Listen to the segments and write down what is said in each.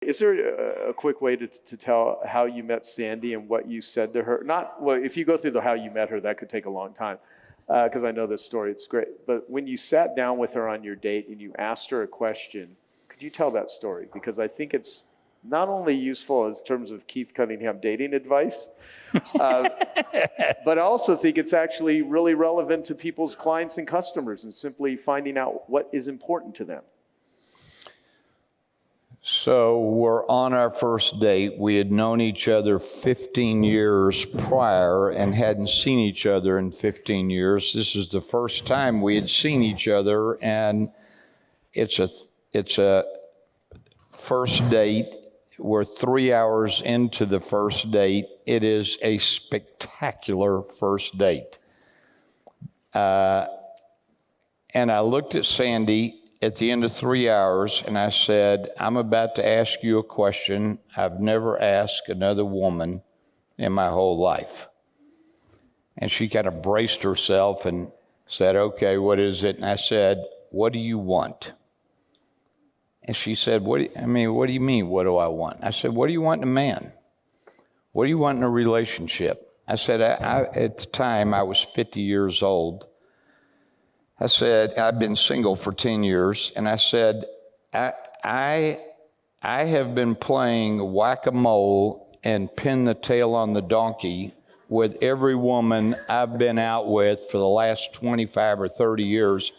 Is there a quick way to tell how you met Sandy and what you said to her? Not, well, if you go through the how you met her, that could take a long time, because I know this story, it's great. But when you sat down with her on your date and you asked her a question, could you tell that story? Because I think it's not only useful in terms of Keith Cunningham dating advice, but I also think it's actually really relevant to people's clients and customers and simply finding out what is important to them. So we're on our first date. We had known each other 15 years prior and hadn't seen each other in 15 years. This is the first time we had seen each other, and it's a first date. We're 3 hours into the first date. It is a spectacular first date. And I looked at Sandy at the end of 3 hours, and I said, I'm about to ask you a question I've never asked another woman in my whole life. And she kind of braced herself and said, okay, what is it? And I said, what do you want? And she said, what do you mean, what do I want? I said, what do you want in a man? What do you want in a relationship? I said, at the time, I was 50 years old. I said, I've been single for 10 years, and I said, I have been playing whack-a-mole and pin the tail on the donkey with every woman I've been out with for the last 25 or 30 years,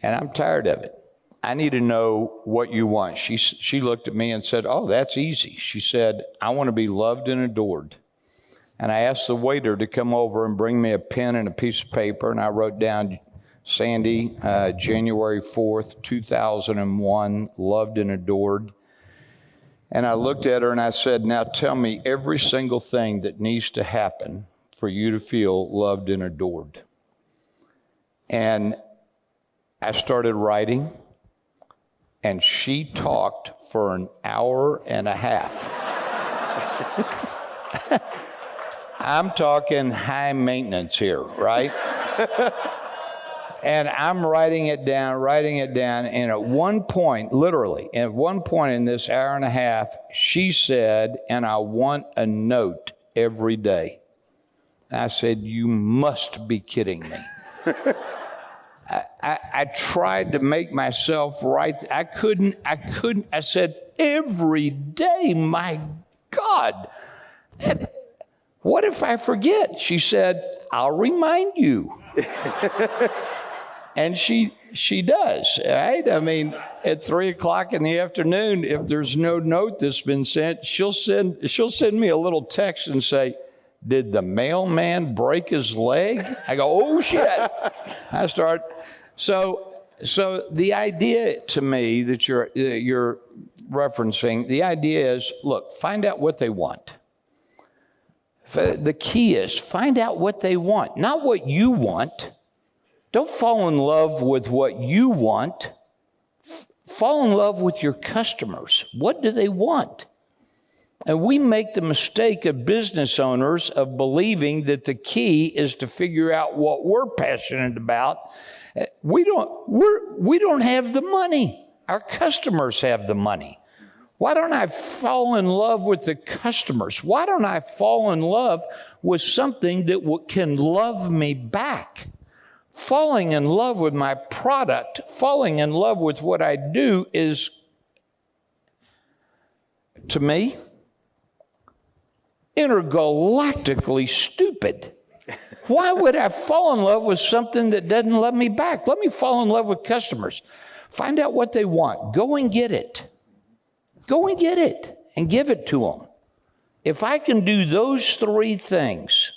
and I'm tired of it. I need to know what you want. She looked at me and said, oh, that's easy. She said, I want to be loved and adored. And I asked the waiter to come over and bring me a pen and a piece of paper, and I wrote down, Sandy, January 4th, 2001, loved and adored. And I looked at her and I said, now tell me every single thing that needs to happen for you to feel loved and adored. And I started writing, and she talked for an hour and a half. I'm talking high maintenance here, right? And I'm writing it down, and at one point, literally, at one point in this hour and a half, she said, and I want a note every day. I said, you must be kidding me. I tried to make myself right. I couldn't. I said, every day, my God. What if I forget? She said, I'll remind you. And she does, right? I mean, at 3 o'clock in the afternoon, if there's no note that's been sent, she'll send me a little text and say, did the mailman break his leg? I go, oh shit. I start. So the idea to me that you're referencing, the idea is, look, find out what they want. The key is find out what they want, not what you want. Don't fall in love with what you want. Fall in love with your customers. What do they want? And we make the mistake of business owners of believing that the key is to figure out what we're passionate about. We don't have the money. Our customers have the money. Why don't I fall in love with the customers? Why don't I fall in love with something that can love me back? Falling in love with my product, falling in love with what I do is, to me, intergalactically stupid. Why would I fall in love with something that doesn't love me back? Let me fall in love with customers. Find out what they want. Go and get it. Go and get it and give it to them. If I can do those three things,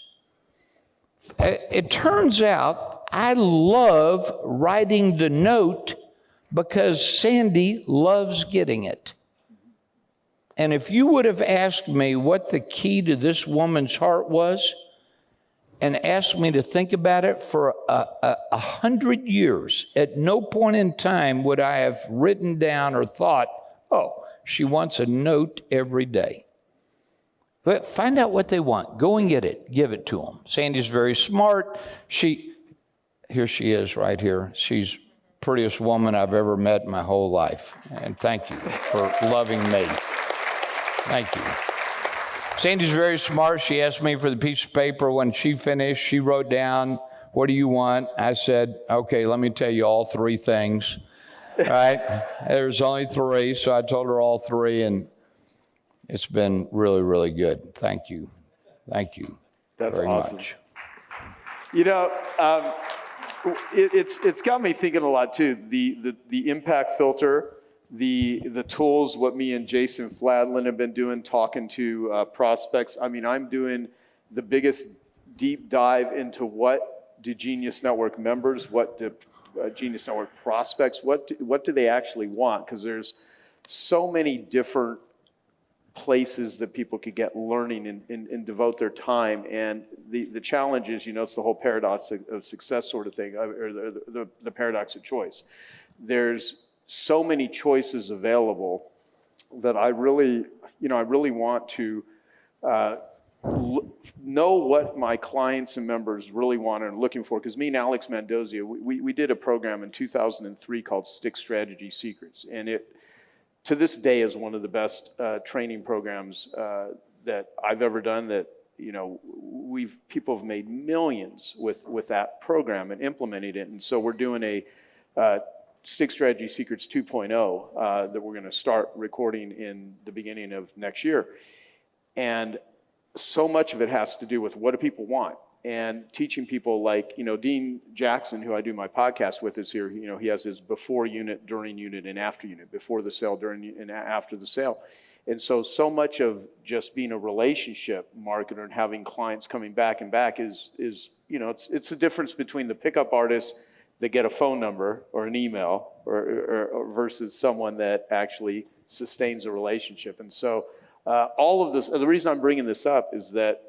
it turns out I love writing the note because Sandy loves getting it. And if you would have asked me what the key to this woman's heart was and asked me to think about it for 100 years, at no point in time would I have written down or thought, oh, she wants a note every day. But find out what they want. Go and get it. Give it to them. Sandy's very smart. Here she is right here. She's prettiest woman I've ever met in my whole life. And thank you for loving me. Thank you. Sandy's very smart. She asked me for the piece of paper. When she finished, she wrote down, what do you want? I said, okay, let me tell you all three things. All right? There's only three, so I told her all three, and it's been really, really good. Thank you. Thank you. That's very awesome. much. You know, it's got me thinking a lot too. The impact filter, the tools, what me and Jason Fladlin have been doing, talking to prospects. I mean, I'm doing the biggest deep dive into what do Genius Network members, what do Genius Network prospects, what do they actually want? Because there's so many different places that people could get learning and devote their time. And the challenge is, you know, it's the whole paradox of success sort of thing, or the paradox of choice. There's so many choices available that I really want to know what my clients and members really want and are looking for. Because me and Alex Mendoza, we did a program in 2003 called Stick Strategy Secrets. And it, to this day, is one of the best training programs that I've ever done. That, you know, people have made millions with that program and implemented it. And so we're doing a Stick Strategy Secrets 2.0 that we're going to start recording in the beginning of next year. And so much of it has to do with what do people want, and teaching people, like, you know, Dean Jackson, who I do my podcast with, is here. You know, he has his before unit, during unit, and after unit, before the sale, during, and after the sale. And so much of just being a relationship marketer and having clients coming back and back is you know, it's the difference between the pickup artist that get a phone number or an email or versus someone that actually sustains a relationship. And so all of this, the reason I'm bringing this up is that,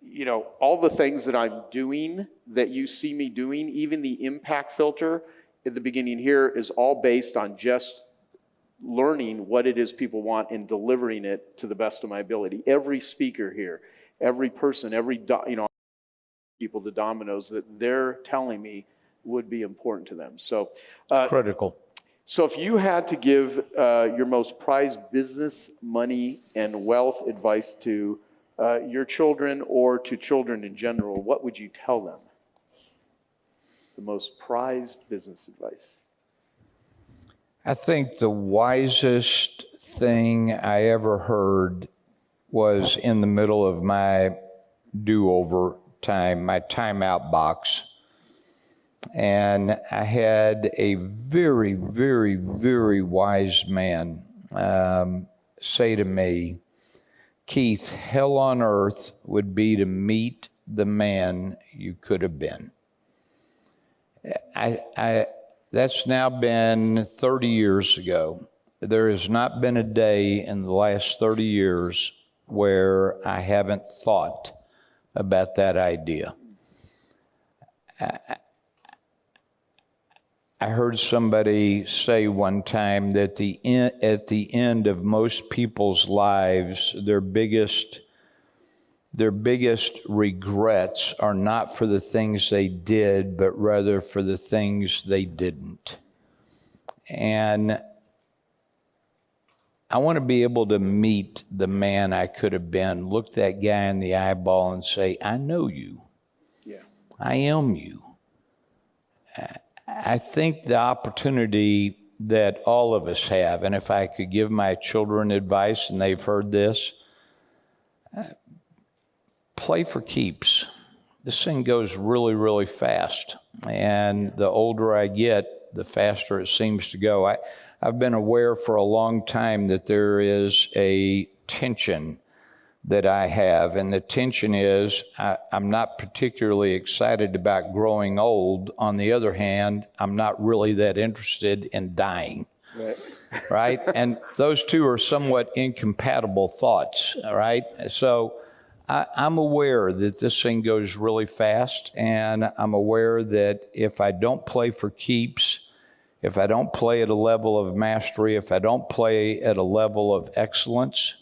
you know, all the things that I'm doing, that you see me doing, even the impact filter at the beginning here, is all based on just learning what it is people want and delivering it to the best of my ability. Every speaker here, every person, people, the dominoes that they're telling me would be important to them. So Critical. So if you had to give your most prized business, money, and wealth advice to your children or to children in general, what would you tell them? The most prized business advice. I think the wisest thing I ever heard was in the middle of my do-over time, my timeout box. And I had a very, very, very wise man say to me, Keith, hell on earth would be to meet the man you could have been. That's now been 30 years ago. There has not been a day in the last 30 years where I haven't thought about that idea. I heard somebody say one time that at the end of most people's lives, their biggest regrets are not for the things they did, but rather for the things they didn't. And I want to be able to meet the man I could have been, look that guy in the eyeball and say, I know you. Yeah. I am you. I think the opportunity that all of us have, and if I could give my children advice, and they've heard this, play for keeps. This thing goes really, really fast. And the older I get, the faster it seems to go. I've been aware for a long time that there is a tension that I have. And the tension is I'm not particularly excited about growing old. On the other hand, I'm not really that interested in dying. Right. Right? And those two are somewhat incompatible thoughts. All right? So I'm aware that this thing goes really fast, and I'm aware that if I don't play for keeps, if I don't play at a level of mastery, if I don't play at a level of excellence,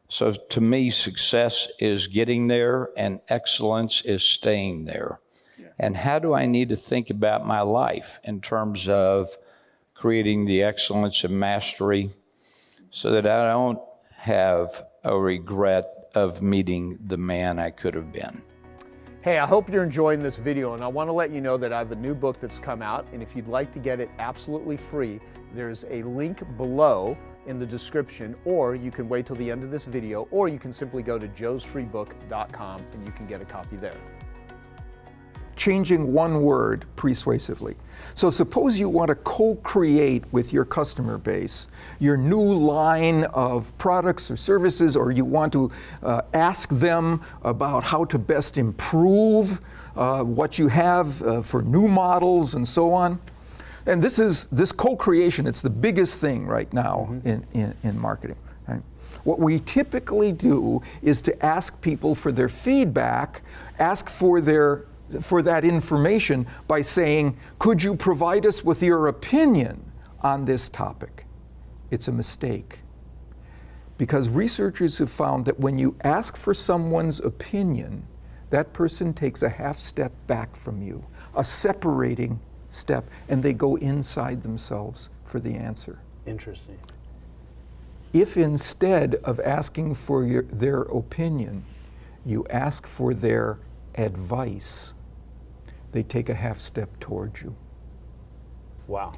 so to me, success is getting there and excellence is staying there. Yeah. And how do I need to think about my life in terms of creating the excellence and mastery so that I don't have a regret of meeting the man I could have been? Hey, I hope you're enjoying this video, and I want to let you know that I have a new book that's come out, and if you'd like to get it absolutely free, there's a link below in the description, or you can wait till the end of this video, or you can simply go to joesfreebook.com and you can get a copy there. Changing one word persuasively. So suppose you want to co-create with your customer base your new line of products or services, or you want to ask them about how to best improve what you have for new models and so on. And this co-creation, it's the biggest thing right now in marketing. Right? What we typically do is to ask people for their feedback, ask for that information by saying, could you provide us with your opinion on this topic? It's a mistake. Because researchers have found that when you ask for someone's opinion, that person takes a half step back from you, a separating step, and they go inside themselves for the answer. Interesting. If instead of asking for their opinion, you ask for their advice, they take a half step towards you. Wow.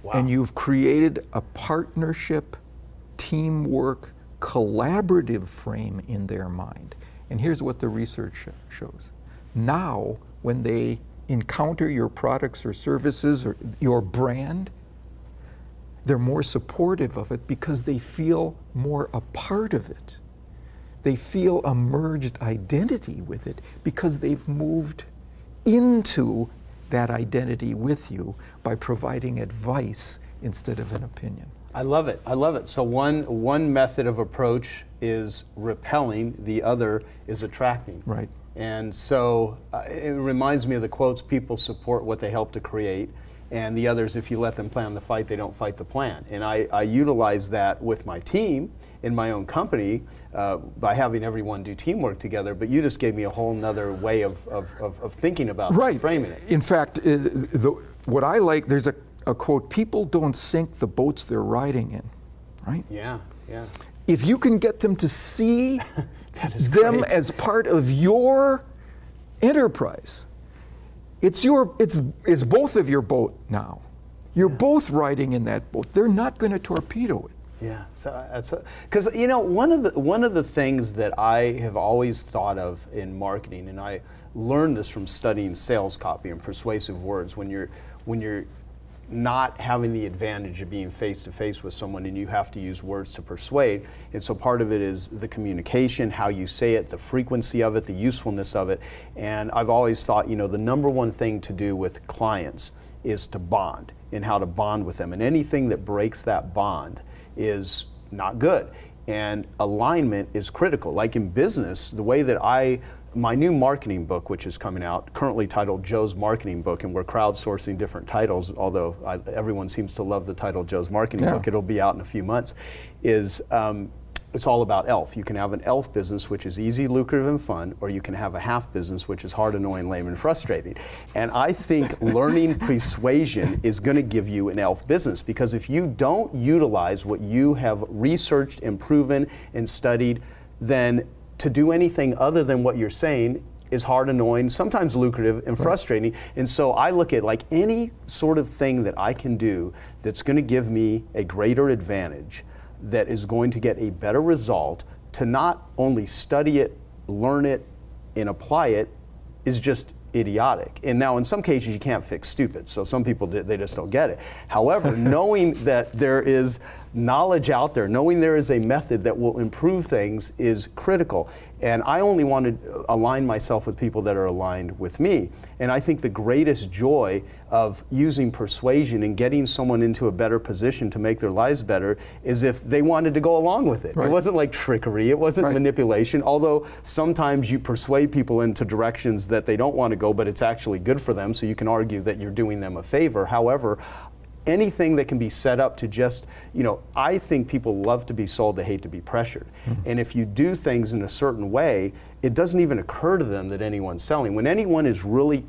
Wow. And you've created a partnership, teamwork, collaborative frame in their mind. And here's what the research shows. Now, when they encounter your products or services or your brand, they're more supportive of it because they feel more a part of it. They feel a merged identity with it because they've moved into that identity with you by providing advice instead of an opinion. I love it. I love it. So one method of approach is repelling, the other is attracting. Right. And so it reminds me of the quotes, people support what they help to create, and the others, if you let them plan the fight, they don't fight the plan. And I utilize that with my team in my own company by having everyone do teamwork together, but you just gave me a whole nother way of thinking about framing it. In fact, what I like, there's a quote, people don't sink the boats they're riding in, right? Yeah, yeah. If you can get them to see them great. As part of your enterprise, it's both of your boat now. You're both riding in that boat. They're not going to torpedo it. Yeah, so because one of the things that I have always thought of in marketing, and I learned this from studying sales copy and persuasive words, when you're not having the advantage of being face to face with someone and you have to use words to persuade. And so part of it is the communication, how you say it, the frequency of it, the usefulness of it. And I've always thought, the number one thing to do with clients is to bond, and how to bond with them. And anything that breaks that bond is not good. And alignment is critical. Like in business, the way that my new marketing book, which is coming out, currently titled Joe's Marketing Book, and we're crowdsourcing different titles, although everyone seems to love the title Joe's Marketing Book. It'll be out in a few months, it's all about ELF. You can have an ELF business, which is easy, lucrative, and fun, or you can have a half business, which is hard, annoying, lame, and frustrating. And I think learning persuasion is going to give you an ELF business, because if you don't utilize what you have researched and proven and studied, then to do anything other than what you're saying is hard, annoying, sometimes lucrative, and frustrating. And so I look at like any sort of thing that I can do that's going to give me a greater advantage, that is going to get a better result, to not only study it, learn it, and apply it, is just idiotic. And now in some cases you can't fix stupid, so some people, they just don't get it. However, knowing that there is knowledge out there, knowing there is a method that will improve things is critical. And I only want to align myself with people that are aligned with me. And I think the greatest joy of using persuasion and getting someone into a better position to make their lives better is if they wanted to go along with it. Right. It wasn't like trickery, it wasn't manipulation, although sometimes you persuade people into directions that they don't want to go, but it's actually good for them, so you can argue that you're doing them a favor. However, anything that can be set up to just, I think people love to be sold, they hate to be pressured. And if you do things in a certain way, it doesn't even occur to them that anyone's selling. When anyone is really,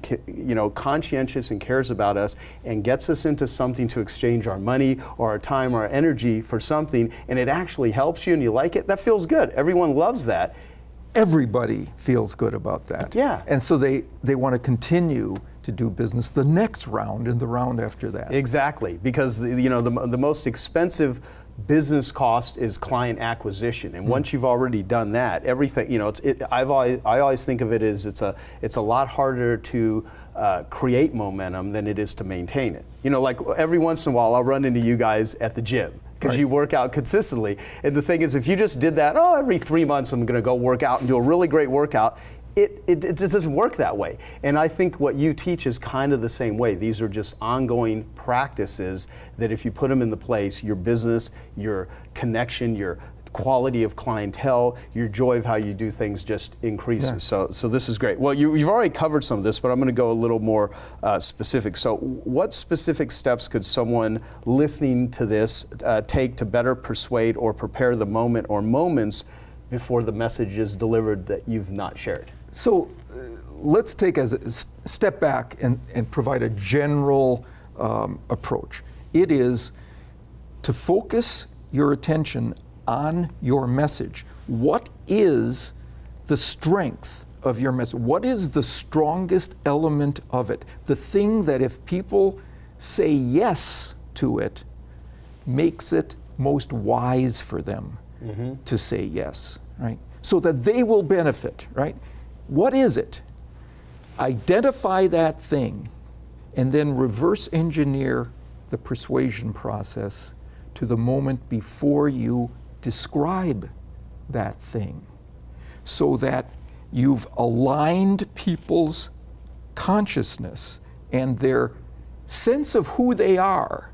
conscientious and cares about us and gets us into something to exchange our money or our time or our energy for something, and it actually helps you and you like it, that feels good. Everyone loves that. Everybody feels good about that. Yeah. And so they want to continue to do business the next round and the round after that. Exactly, because the most expensive business cost is client acquisition, and once you've already done that, everything I always think of it as it's a lot harder to create momentum than it is to maintain it. Like every once in a while, I'll run into you guys at the gym, because you work out consistently. And the thing is, if you just did that, every 3 months I'm going to go work out and do a really great workout, it doesn't work that way. And I think what you teach is kind of the same way. These are just ongoing practices that if you put them into place, your business, your connection, your quality of clientele, your joy of how you do things just increases. Yeah. So this is great. Well, you've already covered some of this, but I'm going to go a little more specific. So what specific steps could someone listening to this take to better persuade or prepare the moment or moments before the message is delivered that you've not shared? So let's take as a step back and provide a general approach. It is to focus your attention on your message. What is the strength of your message? What is the strongest element of it? The thing that if people say yes to it, makes it most wise for them to say yes, right? So that they will benefit, right? What is it? Identify that thing and then reverse engineer the persuasion process to the moment before you describe that thing, so that you've aligned people's consciousness and their sense of who they are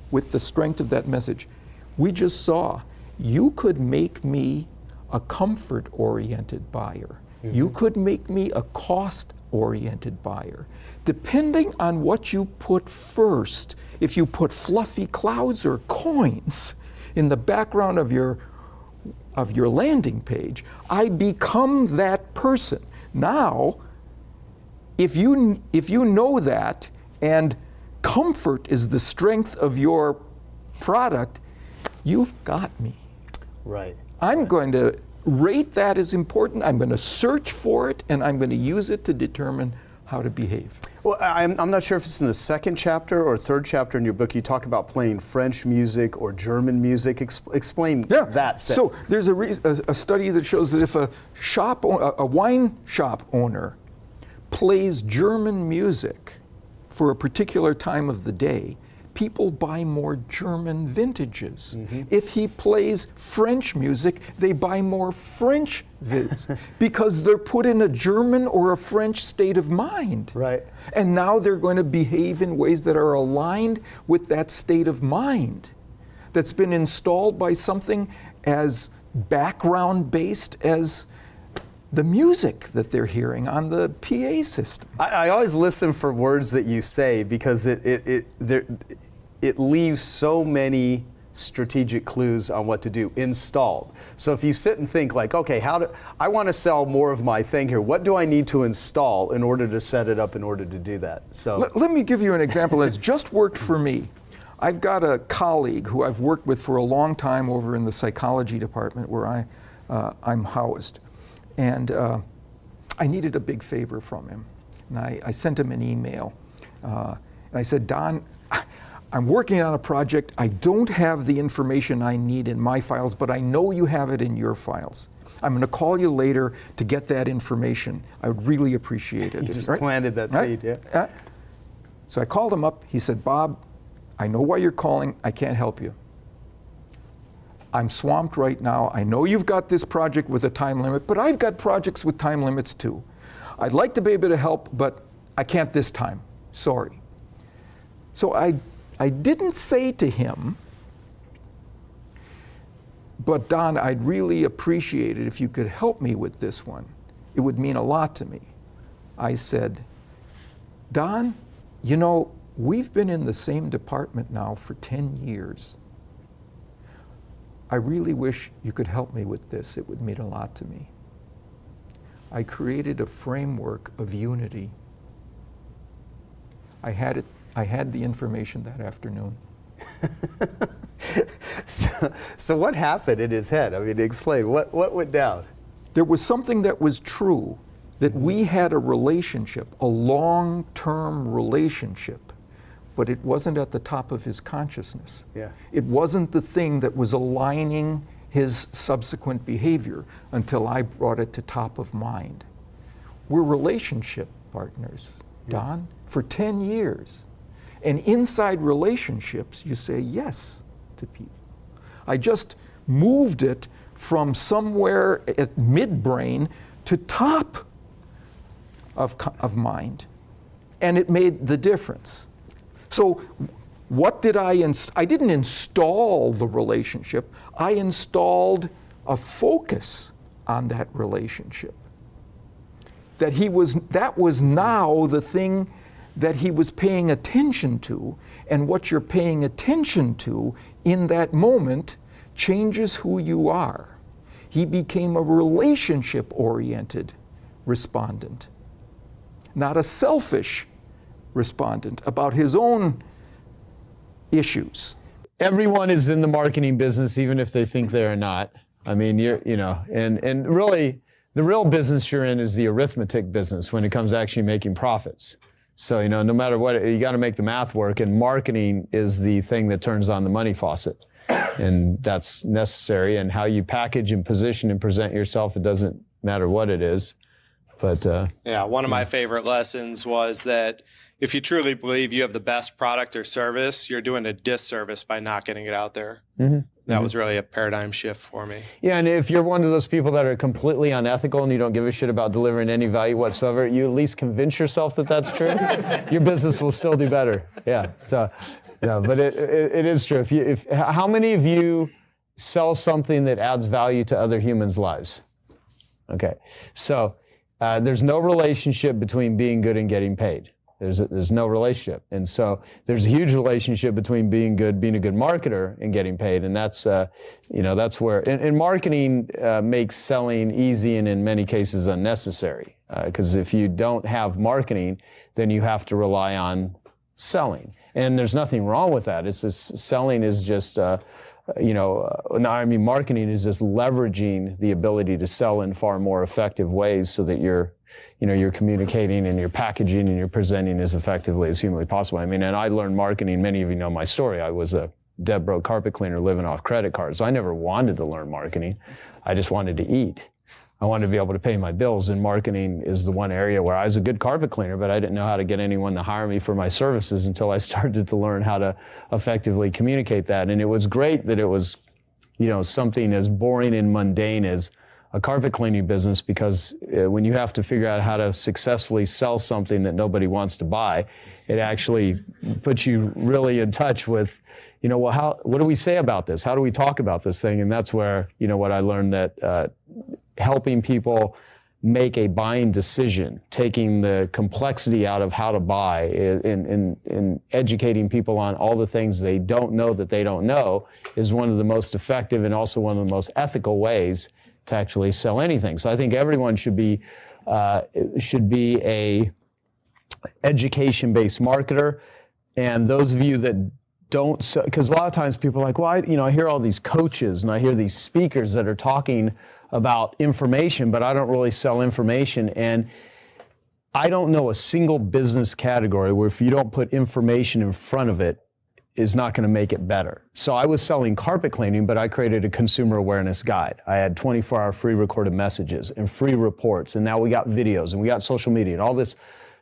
with the strength of that message. We just saw, you could make me a comfort-oriented buyer. You could make me a cost-oriented buyer. Depending on what you put first, if you put fluffy clouds or coins in the background of your landing page, I become that person. Now, if you know that, and comfort is the strength of your product, you've got me. Right. I'm going to rate that as important. I'm going to search for it, and I'm going to use it to determine how to behave. Well, I'm not sure if it's in the second chapter or third chapter in your book. You talk about playing French music or German music. Explain that. So there's a study that shows that if a wine shop owner plays German music for a particular time of the day, people buy more German vintages. If he plays French music, they buy more French vids because they're put in a German or a French state of mind. Right. And now they're going to behave in ways that are aligned with that state of mind that's been installed by something as background-based as the music that they're hearing on the PA system. I always listen for words that you say, because it leaves so many strategic clues on what to do. Installed. So if you sit and think like, okay, I want to sell more of my thing here. What do I need to install in order to set it up in order to do that? So let me give you an example that's just worked for me. I've got a colleague who I've worked with for a long time over in the psychology department where I'm housed. And I needed a big favor from him. And I sent him an email. And I said, Don, I'm working on a project. I don't have the information I need in my files, but I know you have it in your files. I'm going to call you later to get that information. I would really appreciate it. You just planted that seed, yeah. So I called him up. He said, Bob, I know why you're calling. I can't help you. I'm swamped right now. I know you've got this project with a time limit, but I've got projects with time limits too. I'd like to be able to help, but I can't this time. Sorry. So I didn't say to him, but Don, I'd really appreciate it if you could help me with this one. It would mean a lot to me. I said, Don, We've been in the same department now for 10 years. I really wish you could help me with this. It would mean a lot to me. I created a framework of unity. I had the information that afternoon. So what happened in his head? I mean, explain. What went down? There was something that was true, that we had a relationship, a long-term relationship, but it wasn't at the top of his consciousness. Yeah. It wasn't the thing that was aligning his subsequent behavior until I brought it to top of mind. We're relationship partners, Don, for 10 years. And inside relationships, you say yes to people. I just moved it from somewhere at midbrain to top of mind. And it made the difference. So what did I didn't install the relationship, I installed a focus on that relationship. That was now the thing that he was paying attention to, and what you're paying attention to in that moment changes who you are. He became a relationship-oriented respondent, not a selfish respondent about his own issues. Everyone is in the marketing business, even if they think they're not. I mean, and really, the real business you're in is the arithmetic business when it comes to actually making profits. So, no matter what, you got to make the math work, and marketing is the thing that turns on the money faucet. And that's necessary. And how you package and position and present yourself, it doesn't matter what it is. But yeah, one of my favorite lessons was that if you truly believe you have the best product or service, you're doing a disservice by not getting it out there. Mm-hmm. That was really a paradigm shift for me. Yeah, and if you're one of those people that are completely unethical and you don't give a shit about delivering any value whatsoever, you at least convince yourself that that's true. Your business will still do better. Yeah. So, yeah, but it is true. How many of you sell something that adds value to other humans' lives? Okay. So there's no relationship between being good and getting paid. There's no relationship. And so there's a huge relationship between being a good marketer and getting paid. And that's, that's where, and marketing makes selling easy and in many cases unnecessary. Because if you don't have marketing, then you have to rely on selling. And there's nothing wrong with that. It's just, selling is just, marketing is just leveraging the ability to sell in far more effective ways so that you're communicating and you're packaging and you're presenting as effectively as humanly possible. I mean, and I learned marketing, many of you know my story. I was a dead broke carpet cleaner living off credit cards. So I never wanted to learn marketing. I just wanted to eat. I wanted to be able to pay my bills, and marketing is the one area where I was a good carpet cleaner, but I didn't know how to get anyone to hire me for my services until I started to learn how to effectively communicate that. And it was great that it was, something as boring and mundane as a carpet cleaning business, because when you have to figure out how to successfully sell something that nobody wants to buy, it actually puts you really in touch with, what do we say about this? How do we talk about this thing? And that's where, what I learned, that helping people make a buying decision, taking the complexity out of how to buy, and educating people on all the things they don't know that they don't know, is one of the most effective and also one of the most ethical ways to actually sell anything. So I think everyone should be a education-based marketer. And those of you that don't, because a lot of times people are like, well, I hear all these coaches and I hear these speakers that are talking about information, but I don't really sell information. And I don't know a single business category where if you don't put information in front of it, is not going to make it better. So I was selling carpet cleaning, but I created a consumer awareness guide. I had 24-hour free recorded messages and free reports, and now we got videos and we got social media and all this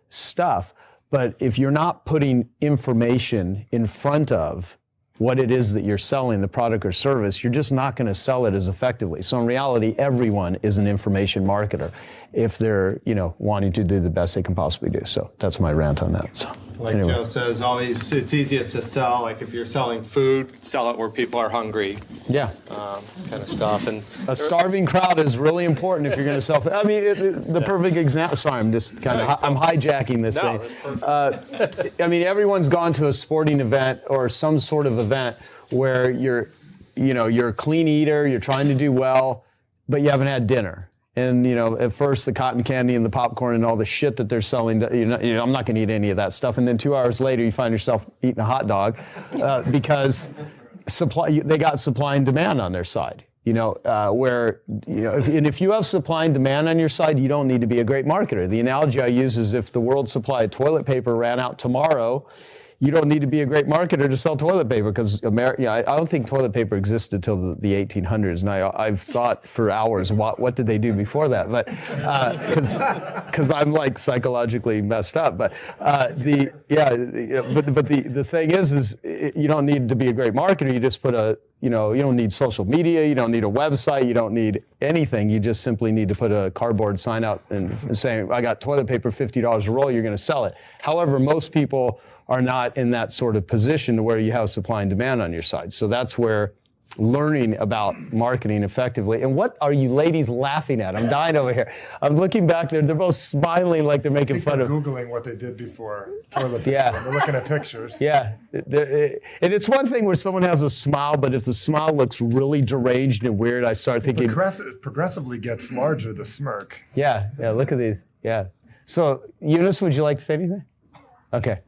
stuff. But if you're not putting information in front of what it is that you're selling, the product or service, you're just not going to sell it as effectively. So in reality, everyone is an information marketer if they're, wanting to do the best they can possibly do. So that's my rant on that. So. Like Joe says, always it's easiest to sell. Like if you're selling food, sell it where people are hungry, Yeah. kind of stuff. And A starving crowd is really important if you're going to sell. I mean, the perfect example. Sorry, I'm just kind of I'm hijacking this No, thing. that's perfect. I mean, everyone's gone to a sporting event or some sort of event where you're a clean eater, you're trying to do well, but you haven't had dinner. And at first the cotton candy and the popcorn and all the shit that they're selling, I'm not going to eat any of that stuff. And then 2 hours later, you find yourself eating a hot dog because they got supply and demand on their side. If you have supply and demand on your side, you don't need to be a great marketer. The analogy I use is if the world supply of toilet paper ran out tomorrow, you don't need to be a great marketer to sell toilet paper because I don't think toilet paper existed until the 1800s. And I've thought for hours, what did they do before that? But because I'm like psychologically messed up. But the thing is you don't need to be a great marketer. You just put you don't need social media. You don't need a website. You don't need anything. You just simply need to put a cardboard sign out and saying, I got toilet paper, $50 a roll. You're going to sell it. However, most people are not in that sort of position where you have supply and demand on your side. So that's where learning about marketing effectively. And what are you ladies laughing at? I'm dying over here. I'm looking back there. They're both smiling like they're making fun of. Googling what they did before toilet paper. Yeah. They're looking at pictures. Yeah. And it's one thing where someone has a smile, but if the smile looks really deranged and weird, I start thinking. Progressively gets larger, the smirk. Yeah. Yeah. Look at these. Yeah. So, Eunice, would you like to say anything? Okay.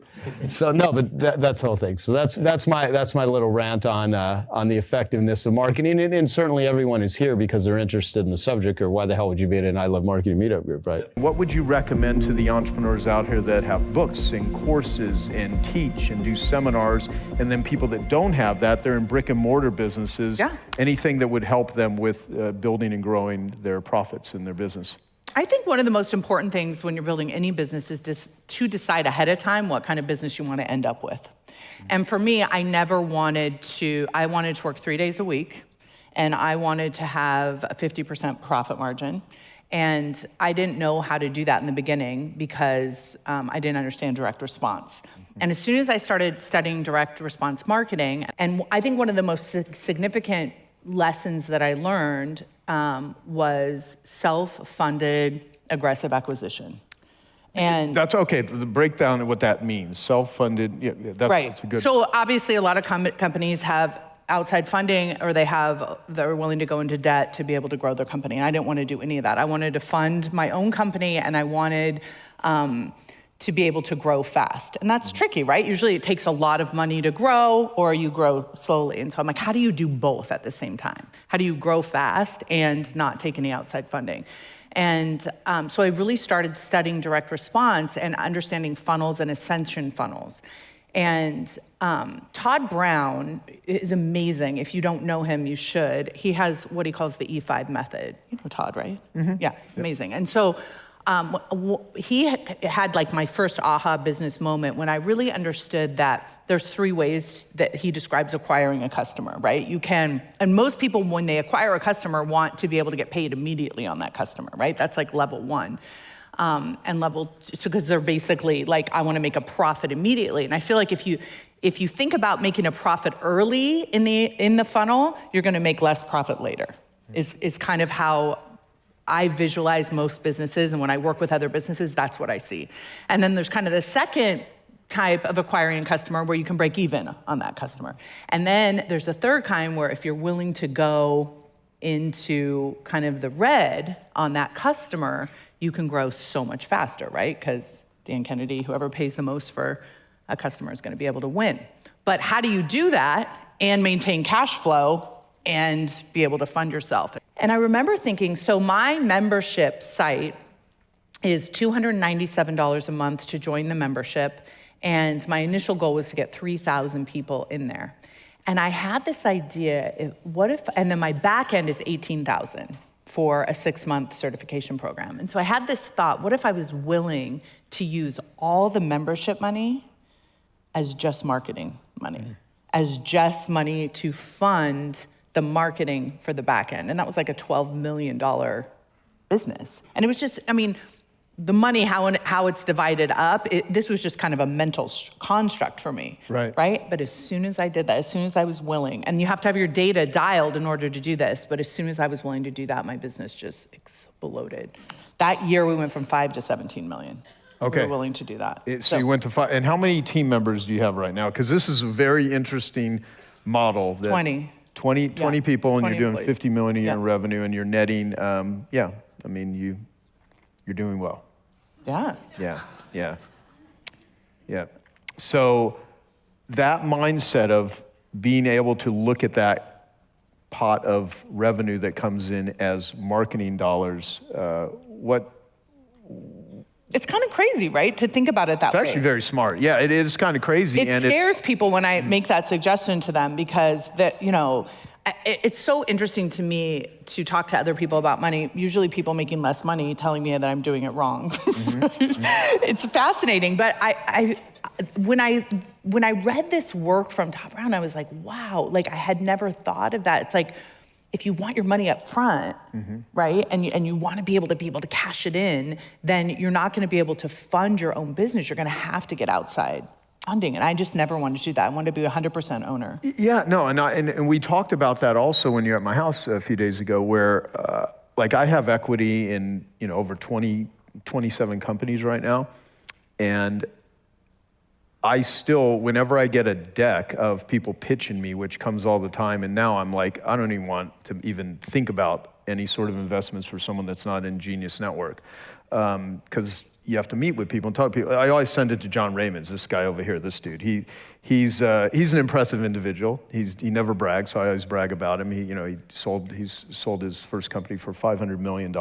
So no, but that's the whole thing. So that's my little rant on the effectiveness of marketing, and certainly everyone is here because they're interested in the subject, or why the hell would you be in an I Love Marketing meetup group, right? What would you recommend to the entrepreneurs out here that have books and courses and teach and do seminars, and then people that don't have that, they're in brick and mortar businesses, anything that would help them with building and growing their profits in their business? I think one of the most important things when you're building any business is to decide ahead of time what kind of business you want to end up with. And for me, I wanted to work 3 days a week, and I wanted to have a 50% profit margin. And I didn't know how to do that in the beginning because I didn't understand direct response. And as soon as I started studying direct response marketing, and I think one of the most significant lessons that I learned was self-funded aggressive acquisition. And that's okay. The breakdown of what that means, self-funded, that's a good. So obviously a lot of companies have outside funding, or they're willing to go into debt to be able to grow their company. And I didn't want to do any of that. I wanted to fund my own company, and I wanted to be able to grow fast. And that's tricky, right? Usually it takes a lot of money to grow, or you grow slowly. And so I'm like, how do you do both at the same time? How do you grow fast and not take any outside funding? And so I really started studying direct response and understanding funnels and ascension funnels. And Todd Brown is amazing. If you don't know him, you should. He has what he calls the E5 method. You know Todd, right? Mm-hmm. Yeah, he's amazing. And so he had like my first aha business moment when I really understood that there's 3 ways that he describes acquiring a customer, right? And most people, when they acquire a customer, want to be able to get paid immediately on that customer, right? That's like level 1. And level 2, because they're basically like, I want to make a profit immediately. And I feel like if you think about making a profit early in the funnel, you're going to make less profit later. Is kind of how I visualize most businesses, and when I work with other businesses, that's what I see. And then there's kind of the second type of acquiring a customer where you can break even on that customer. And then there's a third kind where if you're willing to go into kind of the red on that customer, you can grow so much faster, right? Because Dan Kennedy, whoever pays the most for a customer is going to be able to win. But how do you do that and maintain cash flow and be able to fund yourself? And I remember thinking, so my membership site is $297 a month to join the membership. And my initial goal was to get 3,000 people in there. And I had this idea, and then my back end is 18,000 for a 6-month certification program. And so I had this thought, what if I was willing to use all the membership money as just marketing money, as just money to fund the marketing for the back end? And that was like a $12 million business. And it was just, the money, how it's divided up, this was just kind of a mental construct for me, right? But as soon as I did that, as soon as I was willing, and you have to have your data dialed in order to do this, but as soon as I was willing to do that, my business just exploded. That year we went from 5 to 17 million. Okay. We were willing to do that. So you went to 5, and how many team members do you have right now? Because this is a very interesting model. 20. 20 people, and 20 you're doing employees. 50 million a year in Yep. revenue, and you're netting, I mean, you're doing well. Yeah. Yeah. So that mindset of being able to look at that pot of revenue that comes in as marketing dollars, It's kind of crazy, right? To think about it that way. It's actually very smart. Yeah, it is kind of crazy. It scares people when I make that suggestion to them, because it's so interesting to me to talk to other people about money. Usually people making less money telling me that I'm doing it wrong. It's fascinating, but when I read this work from Top Round, I was like, wow, like I had never thought of that. It's like, if you want your money up front, right, and you want to be able to cash it in, then you're not going to be able to fund your own business. You're going to have to get outside funding, and I just never wanted to do that. I wanted to be 100% owner. Yeah, no, and we talked about that also when you were at my house a few days ago, where like I have equity in over 27 companies right now, and I still, whenever I get a deck of people pitching me, which comes all the time, and now I'm like, I don't even want to even think about any sort of investments for someone that's not in Genius Network, because you have to meet with people and talk to people. I always send it to John Raymonds, this guy over here, this dude. He's an impressive individial. He never brags, so I always brag about him. He's sold his first company for $500 million,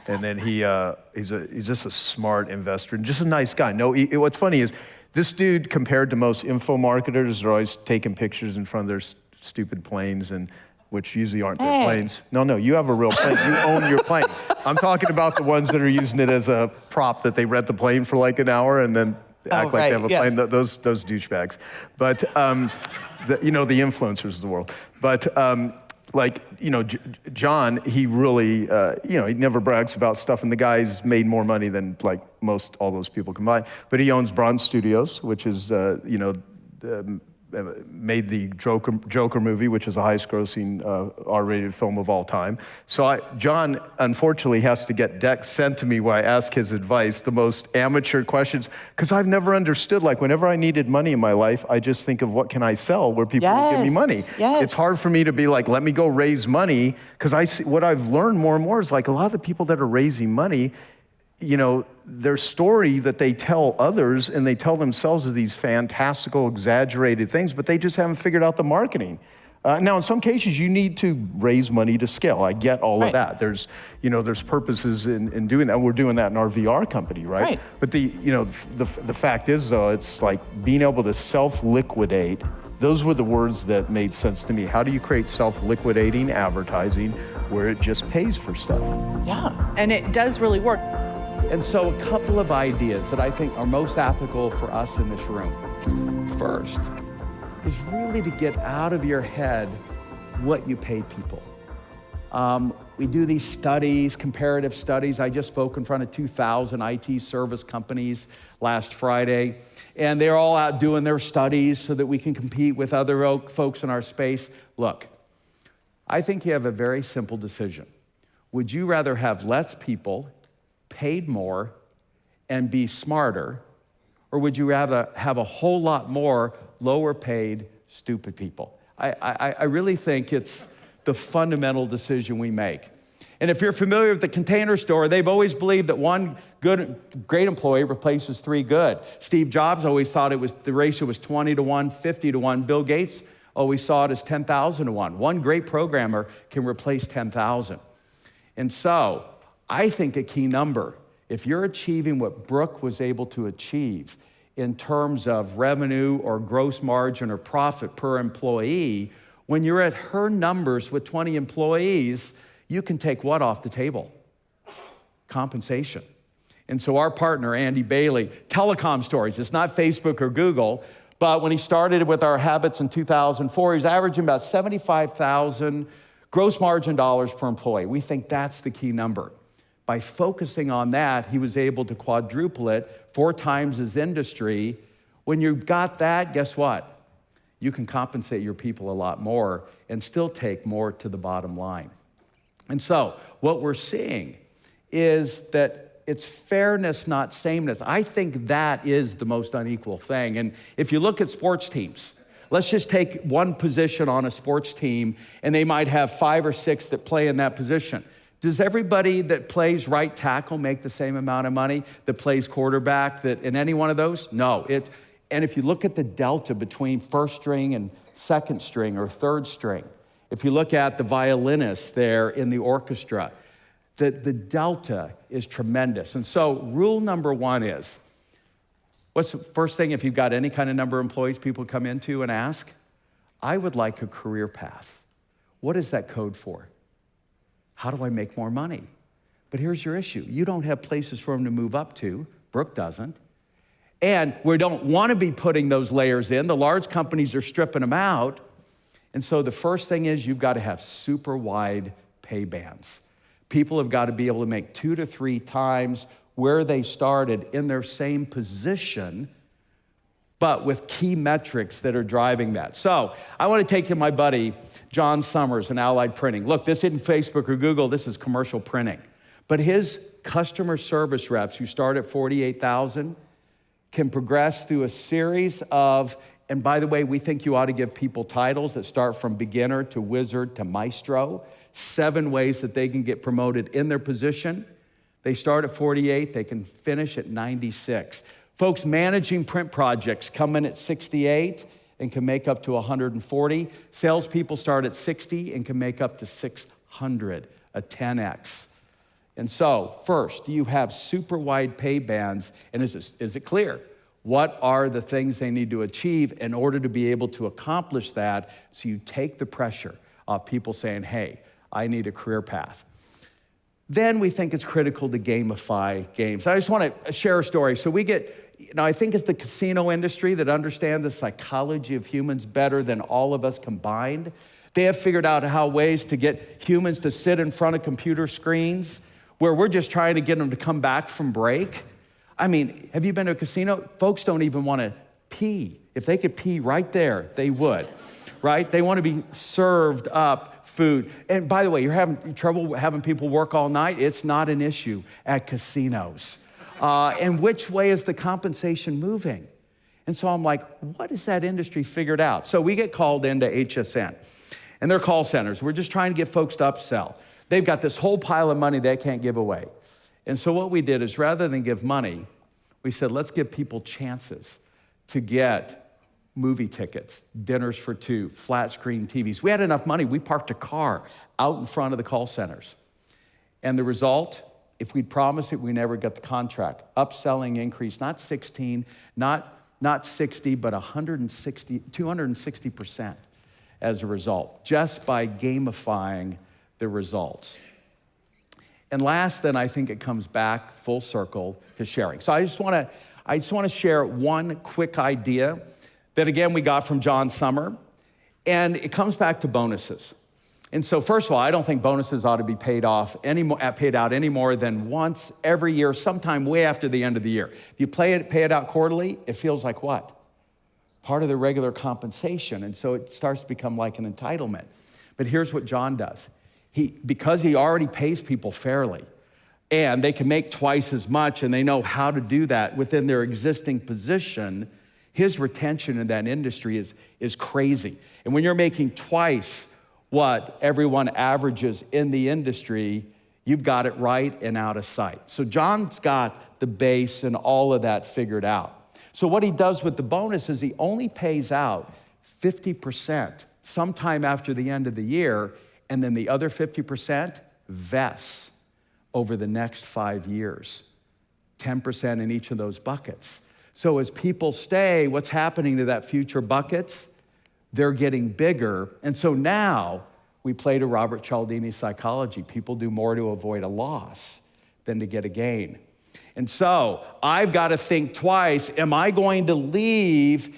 and then he's just a smart investor and just a nice guy. What's funny is, this dude, compared to most info marketers, are always taking pictures in front of their stupid planes, and which usually aren't their planes. No, you have a real plane. You own your plane. I'm talking about the ones that are using it as a prop, that they rent the plane for like an hour and then act like they have a plane. Those douchebags. But the influencers of the world. But John, he really, he never brags about stuff, and the guy's made more money than like all those people combined. But he owns Bronze Studios, which is, made the Joker movie, which is the highest grossing R-rated film of all time. So John, unfortunately, has to get decks sent to me where I ask his advice, the most amateur questions, because I've never understood, like whenever I needed money in my life, I just think of what can I sell where people will give me money. Yes. It's hard for me to be like, let me go raise money, because I see what I've learned more and more is like a lot of the people that are raising money, their story that they tell others and they tell themselves are these fantastical, exaggerated things, but they just haven't figured out the marketing. Now, in some cases, you need to raise money to scale. I get all of that. There's purposes in doing that. We're doing that in our VR company, right? But the fact is, though, it's like being able to self-liquidate. Those were the words that made sense to me. How do you create self-liquidating advertising where it just pays for stuff? Yeah, and it does really work. And so a couple of ideas that I think are most applicable for us in this room. First is really to get out of your head what you pay people. We do these studies, comparative studies. I just spoke in front of 2,000 IT service companies last Friday, and they're all out doing their studies so that we can compete with other folks in our space. Look, I think you have a very simple decision. Would you rather have less people paid more and be smarter, or would you rather have a whole lot more lower paid, stupid people? I really think it's the fundamental decision we make. And if you're familiar with the Container Store, they've always believed that one great employee replaces 3 good. Steve Jobs always thought the ratio was 20 to 1, 50 to 1. Bill Gates always saw it as 10,000 to 1. One great programmer can replace 10,000. And so I think a key number, if you're achieving what Brooke was able to achieve in terms of revenue or gross margin or profit per employee, when you're at her numbers with 20 employees, you can take what off the table? Compensation. And so our partner, Andy Bailey, Telecom Stories, it's not Facebook or Google, but when he started with our habits in 2004, he's averaging about 75,000 gross margin dollars per employee. We think that's the key number. By focusing on that, he was able to quadruple it, 4 times his industry. When you've got that, guess what? You can compensate your people a lot more and still take more to the bottom line. And so what we're seeing is that it's fairness, not sameness. I think that is the most unequal thing. And if you look at sports teams, let's just take one position on a sports team, and they might have 5 or 6 that play in that position. Does everybody that plays right tackle make the same amount of money that plays quarterback that in any one of those? No. And if you look at the delta between first string and second string or third string, if you look at the violinist there in the orchestra, the delta is tremendous. And so rule number 1 is, what's the first thing if you've got any kind of number of employees people come into and ask? I would like a career path. What is that code for? How do I make more money? But here's your issue. You don't have places for them to move up to. Brooke doesn't. And we don't want to be putting those layers in. The large companies are stripping them out. And so the first thing is you've got to have super wide pay bands. People have got to be able to make 2 to 3 times where they started in their same position, but with key metrics that are driving that. So I want to take to my buddy, John Summers in Allied Printing. Look, this isn't Facebook or Google, this is commercial printing. But his customer service reps who start at $48,000 can progress through a series of, and by the way, we think you ought to give people titles that start from beginner to wizard to maestro, 7 ways that they can get promoted in their position. They start at 48, they can finish at 96. Folks managing print projects come in at 68 and can make up to 140. Salespeople start at 60 and can make up to 600, a 10x. And so, first, do you have super wide pay bands, and is it clear? What are the things they need to achieve in order to be able to accomplish that, so you take the pressure off people saying, hey, I need a career path. Then we think it's critical to gamify games. I just want to share a story. So we get, I think it's the casino industry that understands the psychology of humans better than all of us combined. They have figured out how ways to get humans to sit in front of computer screens where we're just trying to get them to come back from break. I mean, have you been to a casino? Folks don't even want to pee. If they could pee right there, they would, right? They want to be served up food. And by the way, you're having trouble having people work all night? It's not an issue at casinos. And which way is the compensation moving? And so I'm like, what has that industry figured out? So we get called into HSN, and they're call centers. We're just trying to get folks to upsell. They've got this whole pile of money they can't give away. And so what we did is rather than give money, we said, let's give people chances to get movie tickets, dinners for 2, flat screen TVs. We had enough money. We parked a car out in front of the call centers. And the result, if we'd promised it, we never got the contract. Upselling increase, not 16, not 60, but 260% as a result, just by gamifying the results. And last, then I think it comes back full circle to sharing. So I just want to share one quick idea that again we got from John Summer, and it comes back to bonuses. And so first of all, I don't think bonuses ought to be paid out any more than once every year, sometime way after the end of the year. If you pay it out quarterly, it feels like what? Part of the regular compensation, and so it starts to become like an entitlement. But here's what John does. Because he already pays people fairly, and they can make twice as much, and they know how to do that within their existing position, his retention in that industry is crazy. And when you're making twice what everyone averages in the industry, you've got it right and out of sight. So John's got the base and all of that figured out. So what he does with the bonus is he only pays out 50% sometime after the end of the year, and then the other 50% vests over the next 5 years, 10% in each of those buckets. So as people stay, what's happening to that future buckets? They're getting bigger. And so now we play to Robert Cialdini's psychology. People do more to avoid a loss than to get a gain. And so I've got to think twice. Am I going to leave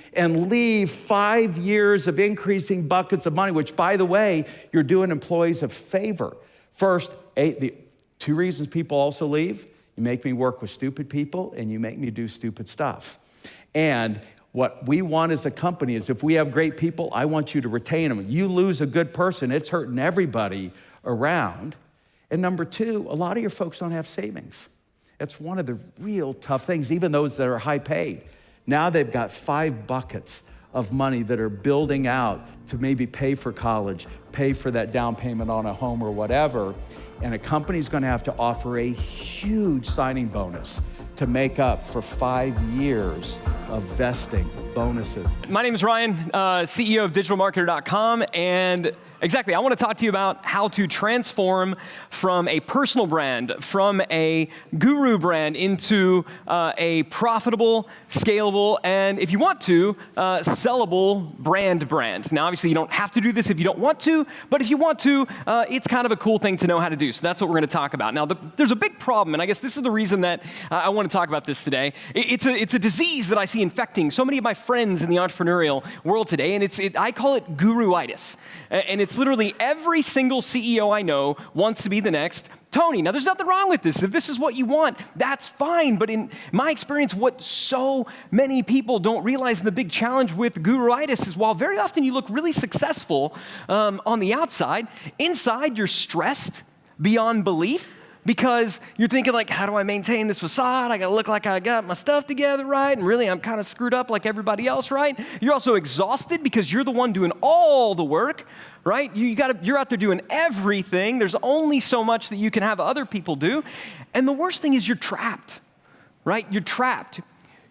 5 years of increasing buckets of money, which, by the way, you're doing employees a favor. First, 2 2 reasons people also leave: you make me work with stupid people, and you make me do stupid stuff. And what we want as a company is, if we have great people, I want you to retain them. You lose a good person, it's hurting everybody around. And number 2, a lot of your folks don't have savings. That's one of the real tough things, even those that are high paid. Now they've got 5 buckets of money that are building out to maybe pay for college, pay for that down payment on a home or whatever. And a company's gonna have to offer a huge signing bonus to make up for 5 years of vesting bonuses. My name is Ryan, CEO of digitalmarketer.com, and exactly, I want to talk to you about how to transform from a personal brand, from a guru brand, into a profitable, scalable, and if you want to, sellable brand. Now, obviously, you don't have to do this if you don't want to, but if you want to, it's kind of a cool thing to know how to do. So that's what we're going to talk about. Now, there's a big problem, and I guess this is the reason that I want to talk about this today. It's a disease that I see infecting so many of my friends in the entrepreneurial world today, and I call it Guruitis. And it's literally every single CEO I know wants to be the next Tony. Now, there's nothing wrong with this. If this is what you want, that's fine. But in my experience, what so many people don't realize, and the big challenge with Guruitis is, while very often you look really successful on the outside, inside you're stressed beyond belief, because you're thinking like, how do I maintain this facade? I gotta look like I got my stuff together right, and really I'm kind of screwed up like everybody else, right? You're also exhausted because you're the one doing all the work, right? You're out there doing everything. There's only so much that you can have other people do. And the worst thing is you're trapped, right? You're trapped.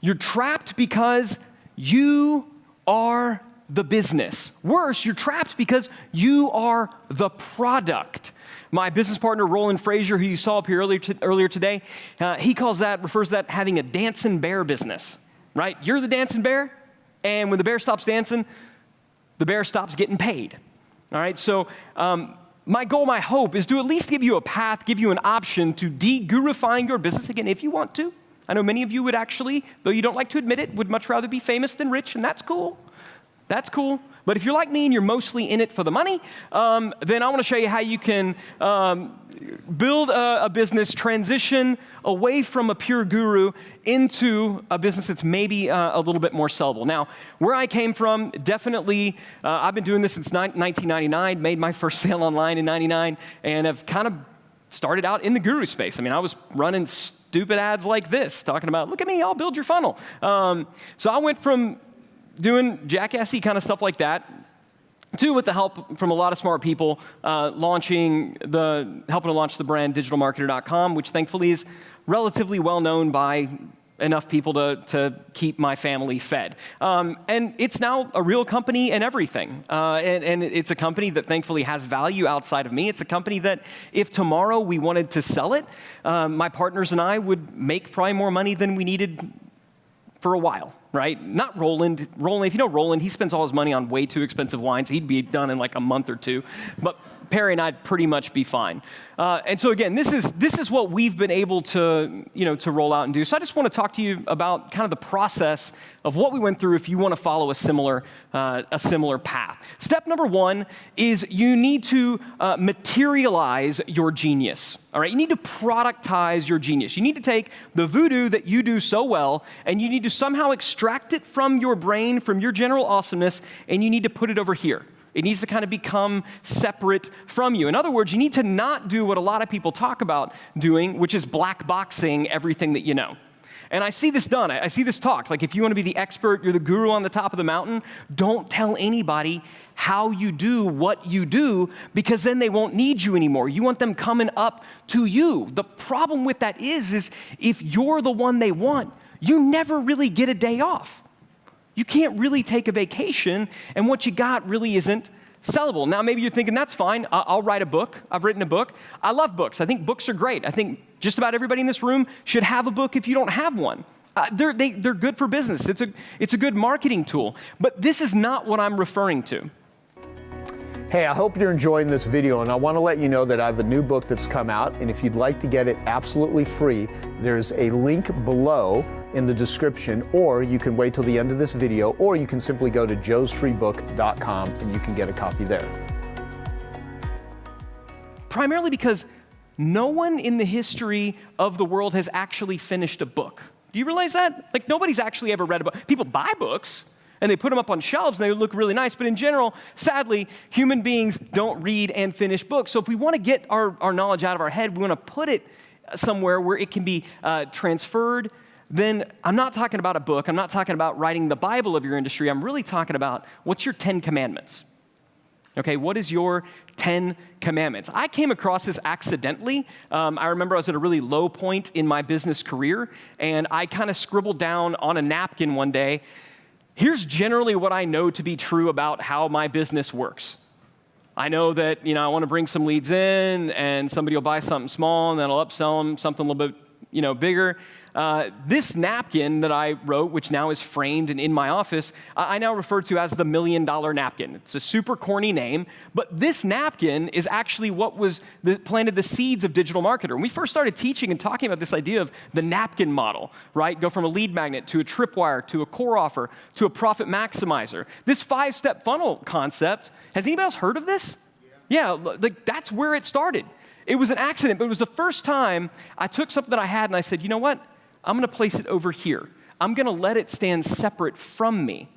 You're trapped because you are the business. Worse, you're trapped because you are the product. My business partner, Roland Frazier, who you saw up here earlier today, he refers to that having a dancing bear business, right? You're the dancing bear, and when the bear stops dancing, the bear stops getting paid, all right? So my goal, my hope is to at least give you a path, give you an option to de-gurifying your business, again, if you want to. I know many of you would actually, though you don't like to admit it, would much rather be famous than rich, and that's cool. That's cool. But if you're like me and you're mostly in it for the money, then I want to show you how you can build a business, transition away from a pure guru into a business that's maybe a little bit more sellable. Now, where I came from, definitely, I've been doing this since 1999, made my first sale online in 99, and have kind of started out in the guru space. I mean, I was running stupid ads like this, talking about, look at me, I'll build your funnel. So I went from doing jackassy kind of stuff like that, to, with the help from a lot of smart people, helping to launch the brand digitalmarketer.com, which thankfully is relatively well known by enough people to keep my family fed. And it's now a real company and everything. And it's a company that thankfully has value outside of me. It's a company that if tomorrow we wanted to sell it, my partners and I would make probably more money than we needed for a while, right? Not Roland. Roland, if you know Roland, he spends all his money on way too expensive wines. He'd be done in like a month or 2. But Perry and I'd pretty much be fine. And so again, this is what we've been able to, to roll out and do. So I just want to talk to you about kind of the process of what we went through if you want to follow a similar path. Step number 1 is you need to materialize your genius. All right, you need to productize your genius. You need to take the voodoo that you do so well, and you need to somehow extract it from your brain, from your general awesomeness, and you need to put it over here. It needs to kind of become separate from you. In other words, you need to not do what a lot of people talk about doing, which is black boxing everything that you know. And I see this done. I see this talked. Like, if you want to be the expert, you're the guru on the top of the mountain, don't tell anybody how you do what you do, because then they won't need you anymore. You want them coming up to you. The problem with that is if you're the one they want, you never really get a day off. You can't really take a vacation, and what you got really isn't sellable. Now, maybe you're thinking, that's fine. I'll write a book. I've written a book. I love books. I think books are great. I think just about everybody in this room should have a book if you don't have one. They're good for business. It's a good marketing tool. But this is not what I'm referring to. Hey, I hope you're enjoying this video, and I want to let you know that I have a new book that's come out, and if you'd like to get it absolutely free, there's a link below in the description, or you can wait till the end of this video, or you can simply go to joesfreebook.com and you can get a copy there. Primarily because no one in the history of the world has actually finished a book. Do you realize that? Like, nobody's actually ever read a book. People buy books, and they put them up on shelves, and they look really nice. But in general, sadly, human beings don't read and finish books. So if we want to get our knowledge out of our head, we want to put it somewhere where it can be transferred, then I'm not talking about a book. I'm not talking about writing the Bible of your industry. I'm really talking about, what's your 10 commandments? Okay, what is your 10 commandments? I came across this accidentally. I remember I was at a really low point in my business career, and I kind of scribbled down on a napkin one day, here's generally what I know to be true about how my business works. I know that, I want to bring some leads in, and somebody will buy something small, and then I'll upsell them something a little bit, bigger. This napkin that I wrote, which now is framed and in my office, I now refer to as the $1 million napkin. It's a super corny name, but this napkin is actually what planted the seeds of digital marketer. When we first started teaching and talking about this idea of the napkin model, right? Go from a lead magnet to a tripwire to a core offer to a profit maximizer. This 5-step funnel concept, has anybody else heard of this? Yeah, like that's where it started. It was an accident, but it was the first time I took something that I had and I said, you know what? I'm going to place it over here. I'm going to let it stand separate from me.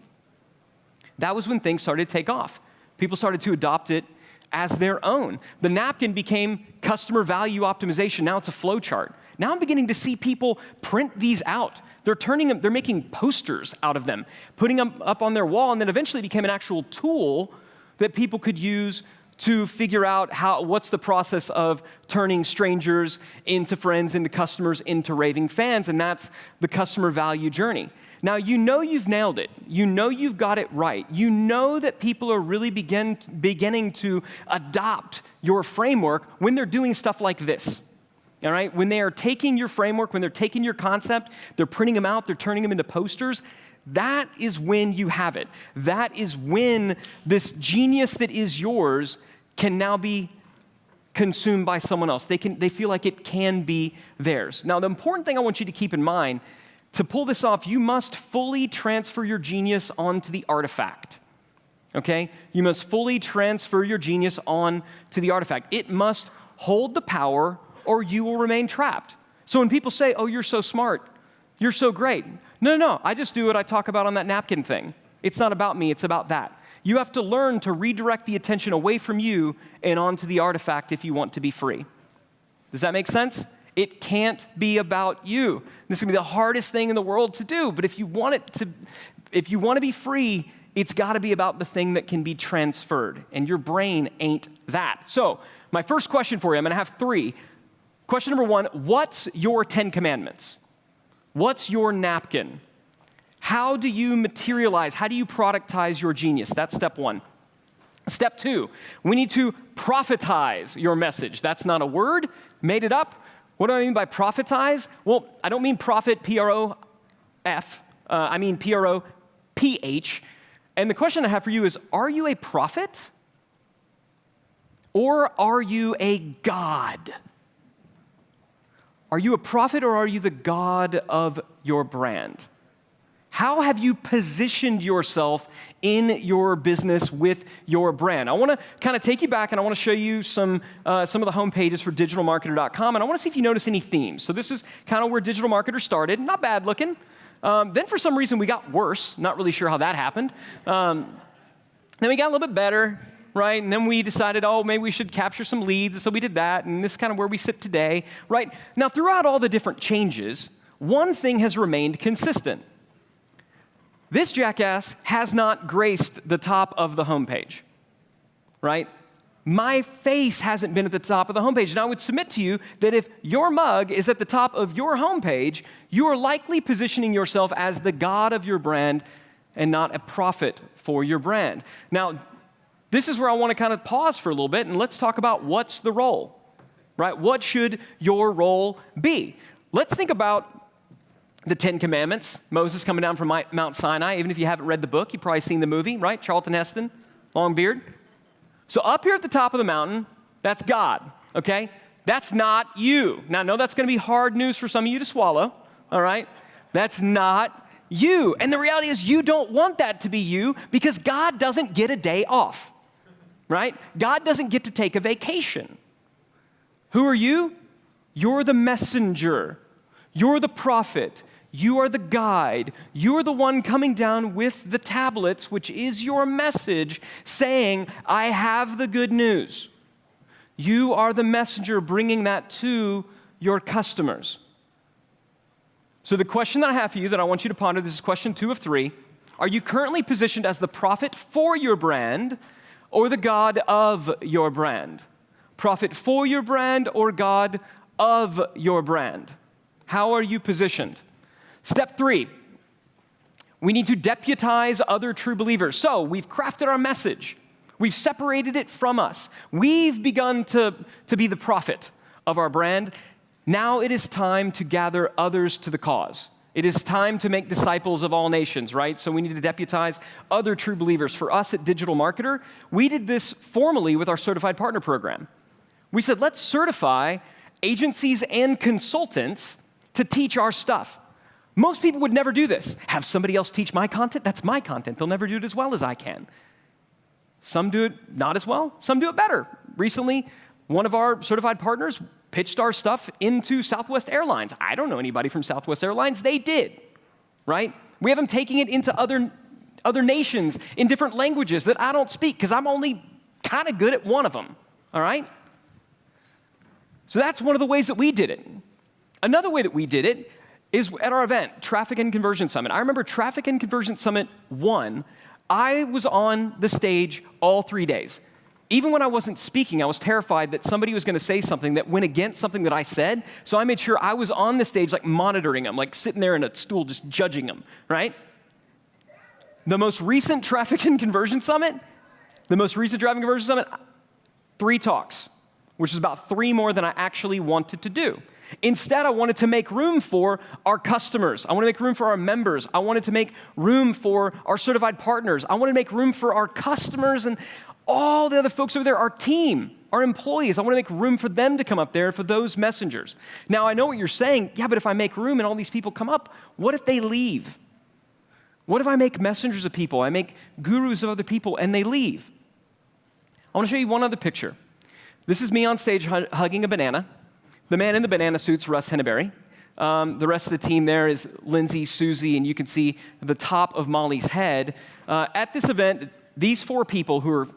That was when things started to take off. People started to adopt it as their own. The napkin became customer value optimization. Now it's a flow chart. Now I'm beginning to see people print these out. They're making posters out of them, putting them up on their wall, and then eventually it became an actual tool that people could use to figure out what's the process of turning strangers into friends, into customers, into raving fans, and that's the customer value journey. Now, you've nailed it. You've got it right. You know that people are really beginning to adopt your framework when they're doing stuff like this. All right? When they are taking your framework, when they're taking your concept, they're printing them out, they're turning them into posters. That is when you have it. That is when this genius that is yours can now be consumed by someone else. They feel like it can be theirs. Now, the important thing I want you to keep in mind, to pull this off, you must fully transfer your genius onto the artifact. Okay? You must fully transfer your genius onto the artifact. It must hold the power, or you will remain trapped. So when people say, oh, you're so smart, you're so great. No, I just do what I talk about on that napkin thing. It's not about me, it's about that. You have to learn to redirect the attention away from you and onto the artifact if you want to be free. Does that make sense? It can't be about you. This is going to be the hardest thing in the world to do, but if you want to be free, it's got to be about the thing that can be transferred, and your brain ain't that. So, my first question for you, I'm going to have 3. Question number 1, what's your 10 commandments? What's your napkin? How do you materialize? How do you productize your genius? That's step 1. Step 2, we need to profitize your message. That's not a word, made it up. What do I mean by profitize? Well, I don't mean profit, P-R-O-F. I mean P-R-O-P-H. And the question I have for you is, are you a prophet? Or are you a god? Are you a prophet or are you the god of your brand? How have you positioned yourself in your business with your brand? I want to kind of take you back and I want to show you some of the home pages for digitalmarketer.com, and I want to see if you notice any themes. So this is kind of where Digital Marketer started, not bad looking. Then for some reason we got worse, not really sure how that happened. Then we got a little bit better, right? And then we decided, oh, maybe we should capture some leads, so we did that, and this is kind of where we sit today, right? Now, throughout all the different changes, one thing has remained consistent. This jackass has not graced the top of the homepage, right? My face hasn't been at the top of the homepage. And I would submit to you that if your mug is at the top of your homepage, you are likely positioning yourself as the god of your brand and not a prophet for your brand. Now, this is where I want to kind of pause for a little bit and let's talk about what's the role, right? What should your role be? Let's think about the 10 Commandments, Moses coming down from Mount Sinai. Even if you haven't read the book, you've probably seen the movie, right? Charlton Heston, long beard. So up here at the top of the mountain, that's God, okay? That's not you. Now, I know that's going to be hard news for some of you to swallow, all right? That's not you. And the reality is you don't want that to be you because God doesn't get a day off, right? God doesn't get to take a vacation. Who are you? You're the messenger. You're the prophet. You are the guide. You are the one coming down with the tablets, which is your message, saying, I have the good news. You are the messenger bringing that to your customers. So the question that I have for you that I want you to ponder, this is question 2 of 3. Are you currently positioned as the prophet for your brand or the God of your brand? Prophet for your brand or God of your brand? How are you positioned? Step 3, we need to deputize other true believers. So we've crafted our message. We've separated it from us. We've begun to be the prophet of our brand. Now it is time to gather others to the cause. It is time to make disciples of all nations, right? So we need to deputize other true believers. For us at Digital Marketer, we did this formally with our Certified Partner Program. We said, let's certify agencies and consultants to teach our stuff. Most people would never do this. Have somebody else teach my content? That's my content. They'll never do it as well as I can. Some do it not as well. Some do it better. Recently, one of our certified partners pitched our stuff into Southwest Airlines. I don't know anybody from Southwest Airlines. They did, right? We have them taking it into other nations in different languages that I don't speak because I'm only kind of good at one of them, all right? So that's one of the ways that we did it. Another way that we did it is at our event, Traffic and Conversion Summit. I remember Traffic and Conversion Summit 1, I was on the stage all 3 days. Even when I wasn't speaking, I was terrified that somebody was going to say something that went against something that I said, so I made sure I was on the stage like monitoring them, like sitting there in a stool just judging them, right? The most recent Traffic and Conversion Summit, 3 talks, which is about 3 more than I actually wanted to do. Instead, I wanted to make room for our customers. I wanted to make room for our members. I wanted to make room for our certified partners. I wanted to make room for our customers and all the other folks over there, our team, our employees. I want to make room for them to come up there, for those messengers. Now, I know what you're saying. Yeah, but if I make room and all these people come up, what if they leave? What if I make messengers of people? I make gurus of other people and they leave? I want to show you one other picture. This is me on stage hugging a banana. The man in the banana suit's Russ Henneberry. The rest of the team there is Lindsay, Susie, and you can see the top of Molly's head. At this event, these 4 people who are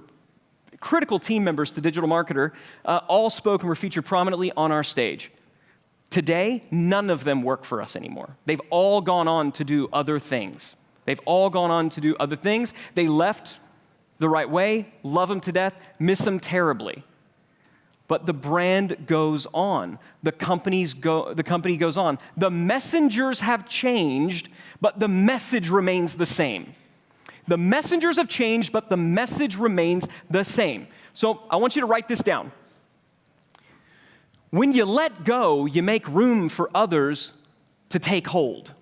critical team members to Digital Marketer all spoke and were featured prominently on our stage. Today, none of them work for us anymore. They've all gone on to do other things. They left the right way, love them to death, miss them terribly. But the brand goes on. The company goes on. The messengers have changed, but the message remains the same. The messengers have changed, but the message remains the same. So I want you to write this down. When you let go, you make room for others to take hold.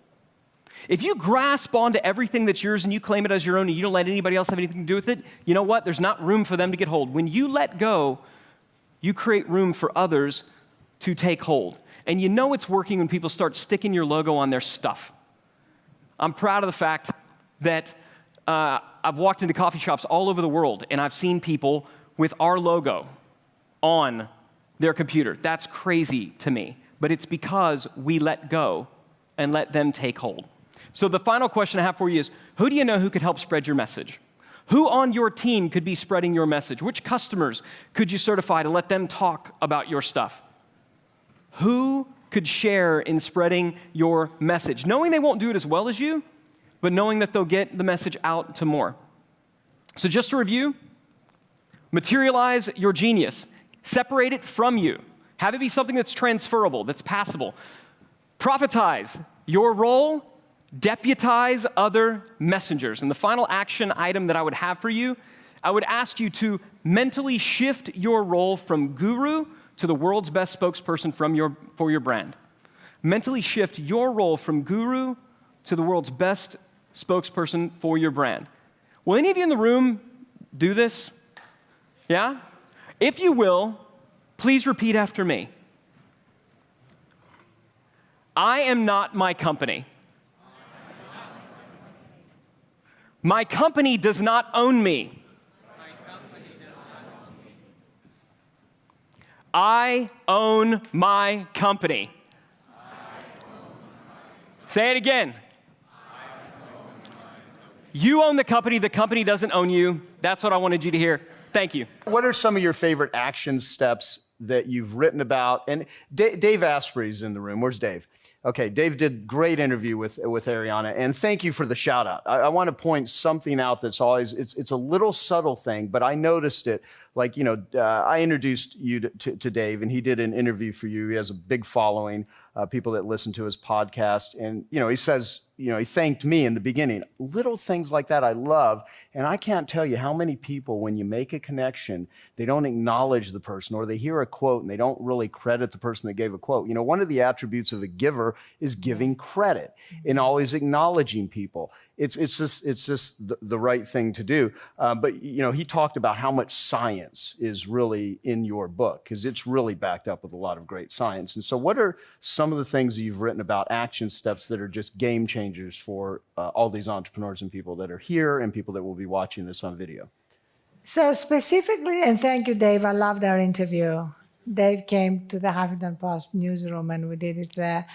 If you grasp onto everything that's yours and you claim it as your own and you don't let anybody else have anything to do with it, you know what? There's not room for them to get hold. When you let go, you create room for others to take hold. And you know it's working when people start sticking your logo on their stuff. I'm proud of the fact that I've walked into coffee shops all over the world and I've seen people with our logo on their computer. That's crazy to me, but it's because we let go and let them take hold. So the final question I have for you is, who do you know who could help spread your message? Who on your team could be spreading your message? Which customers could you certify to let them talk about your stuff? Who could share in spreading your message? Knowing they won't do it as well as you, but knowing that they'll get the message out to more. So just to review, materialize your genius. Separate it from you. Have it be something that's transferable, that's passable. Prophetize your role. Deputize other messengers. And the final action item that I would have for you, I would ask you to mentally shift your role from guru to the world's best spokesperson for your brand. Mentally shift your role from guru to the world's best spokesperson for your brand. Will any of you in the room do this? Yeah? If you will, please repeat after me. I am not my company. My company does not own me. I own my company. Say it again. You own the company doesn't own you. That's what I wanted you to hear. Thank you. What are some of your favorite action steps that you've written about? And Dave Asprey's in the room. Where's Dave? Okay, Dave did great interview with Ariana, and thank you for the shout out. I want to point something out that's always, it's a little subtle thing, but I noticed it. Like, I introduced you to Dave, and he did an interview for you. He has a big following, people that listen to his podcast. And, he says, he thanked me in the beginning. Little things like that I love. And I can't tell you how many people, when you make a connection, they don't acknowledge the person, or they hear a quote and they don't really credit the person that gave a quote. One of the attributes of a giver is giving credit and always acknowledging people. It's just the right thing to do. But he talked about how much science is really in your book, because it's really backed up with a lot of great science. And so what are some of the things that you've written about, action steps that are just game changers for all these entrepreneurs and people that are here and people that will be watching this on video? So specifically, and thank you, Dave, I loved our interview. Dave came to the Huffington Post newsroom and we did it there.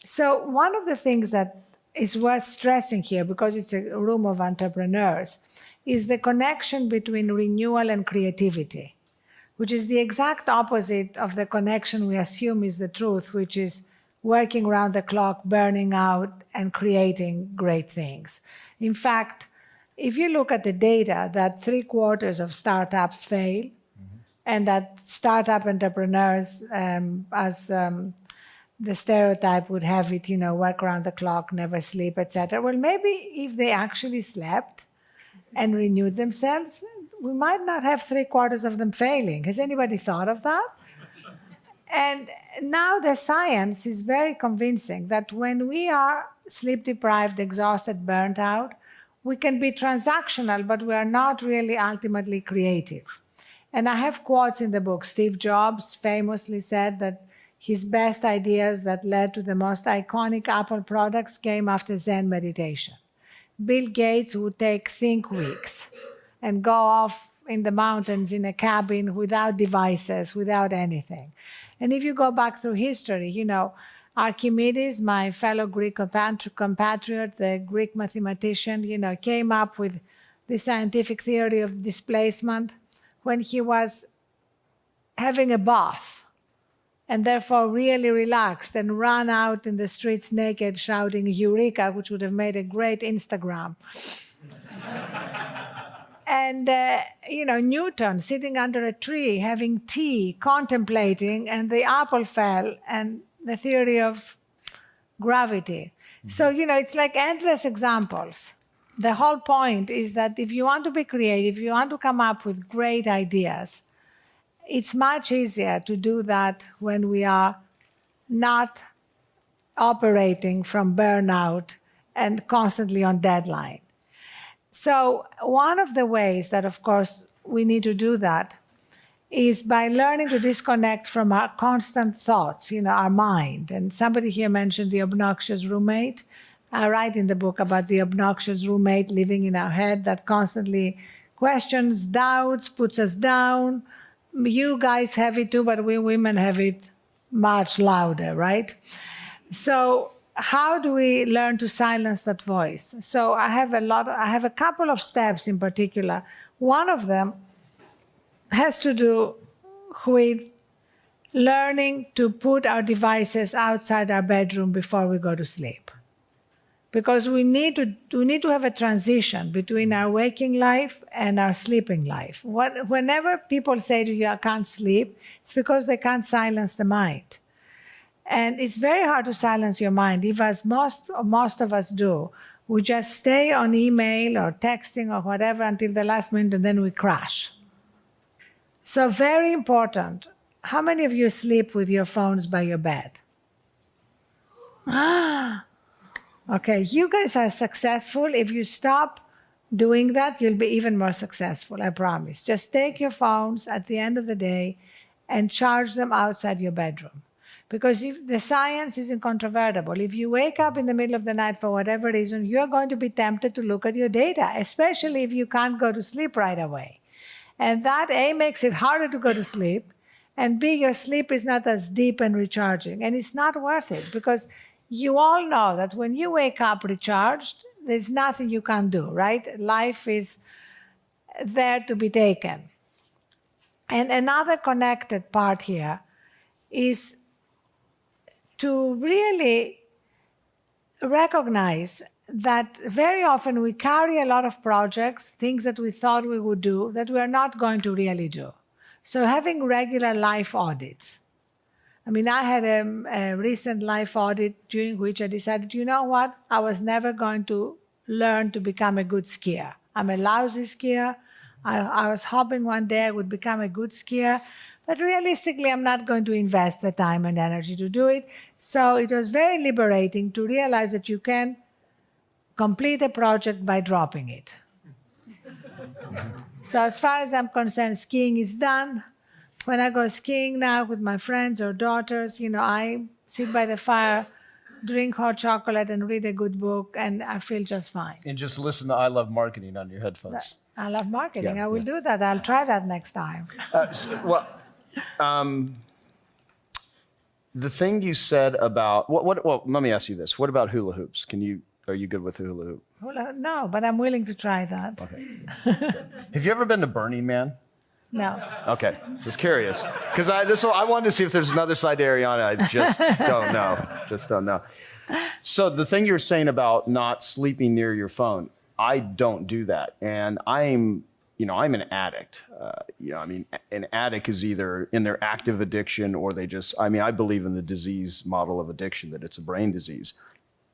So one of the things that is worth stressing here, because it's a room of entrepreneurs, is the connection between renewal and creativity, which is the exact opposite of the connection we assume is the truth, which is working around the clock, burning out, and creating great things. In fact, if you look at the data that 3/4 of startups fail, and that startup entrepreneurs, the stereotype would have it, work around the clock, never sleep, etc. Well, maybe if they actually slept and renewed themselves, we might not have 3/4 of them failing. Has anybody thought of that? And now the science is very convincing that when we are sleep deprived, exhausted, burnt out, we can be transactional, but we are not really ultimately creative. And I have quotes in the book. Steve Jobs famously said that his best ideas that led to the most iconic Apple products came after Zen meditation. Bill Gates would take think weeks and go off in the mountains in a cabin without devices, without anything. And if you go back through history, Archimedes, my fellow Greek compatriot, the Greek mathematician, came up with the scientific theory of displacement when he was having a bath, and therefore really relaxed and ran out in the streets naked shouting Eureka, which would have made a great Instagram. And, Newton sitting under a tree having tea, contemplating, and the apple fell, and the theory of gravity. So, it's like endless examples. The whole point is that if you want to be creative, if you want to come up with great ideas, it's much easier to do that when we are not operating from burnout and constantly on deadline. So one of the ways that, of course, we need to do that is by learning to disconnect from our constant thoughts, our mind. And somebody here mentioned the obnoxious roommate. I write in the book about the obnoxious roommate living in our head that constantly questions, doubts, puts us down. You guys have it too, but we women have it much louder, right? So how do we learn to silence that voice? So I have a couple of steps in particular. One of them has to do with learning to put our devices outside our bedroom before we go to sleep. Because we need to have a transition between our waking life and our sleeping life. Whenever people say to you, I can't sleep, it's because they can't silence the mind. And it's very hard to silence your mind. If, as most of us do, we just stay on email or texting or whatever until the last minute and then we crash. So very important. How many of you sleep with your phones by your bed? Okay, you guys are successful. If you stop doing that, you'll be even more successful, I promise. Just take your phones at the end of the day and charge them outside your bedroom. Because if the science is incontrovertible. If you wake up in the middle of the night for whatever reason, you're going to be tempted to look at your data, especially if you can't go to sleep right away. And that, A, makes it harder to go to sleep, And B, your sleep is not as deep and recharging. And it's not worth it because you all know that when you wake up recharged, there's nothing you can do, right? Life is there to be taken. And another connected part here is to really recognize that very often we carry a lot of projects, things that we thought we would do, that we are not going to really do. So having regular life audits. I mean, I had a recent life audit during which I decided, you know what? I was never going to learn to become a good skier. I'm a lousy skier. I was hoping one day I would become a good skier, but realistically, I'm not going to invest the time and energy to do it. So it was very liberating to realize that you can complete a project by dropping it. So as far as I'm concerned, skiing is done. When I go skiing now with my friends or daughters, I sit by the fire, drink hot chocolate, and read a good book, and I feel just fine. And just listen to I Love Marketing on your headphones. I love marketing. Yeah, I will do that. I'll try that next time. The thing you said about well, let me ask you this: what about hula hoops? Are you good with hula hoop? No, but I'm willing to try that. Okay. Have you ever been to Burning Man? No. Okay, just curious, because I wanted to see if there's another side to Ariana. I just don't know. So the thing you're saying about not sleeping near your phone, I don't do that, and I'm an addict. An addict is either in their active addiction or I believe in the disease model of addiction, that it's a brain disease.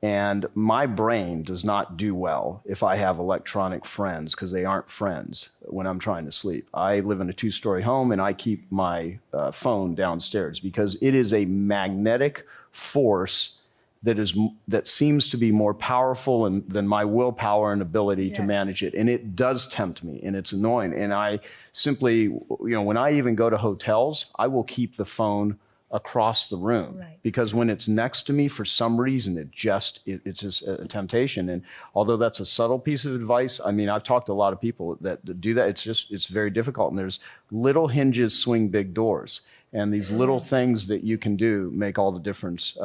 And my brain does not do well if I have electronic friends, because they aren't friends when I'm trying to sleep. I live in a 2-story home, and I keep my phone downstairs because it is a magnetic force that seems to be more powerful than my willpower and ability to manage it. And it does tempt me, and it's annoying. And I simply, when I even go to hotels, I will keep the phone across the room, because when it's next to me, for some reason, it's just a temptation. And although that's a subtle piece of advice, I've talked to a lot of people that do that. It's very difficult. And there's little hinges swing big doors. And these little things that you can do make all the difference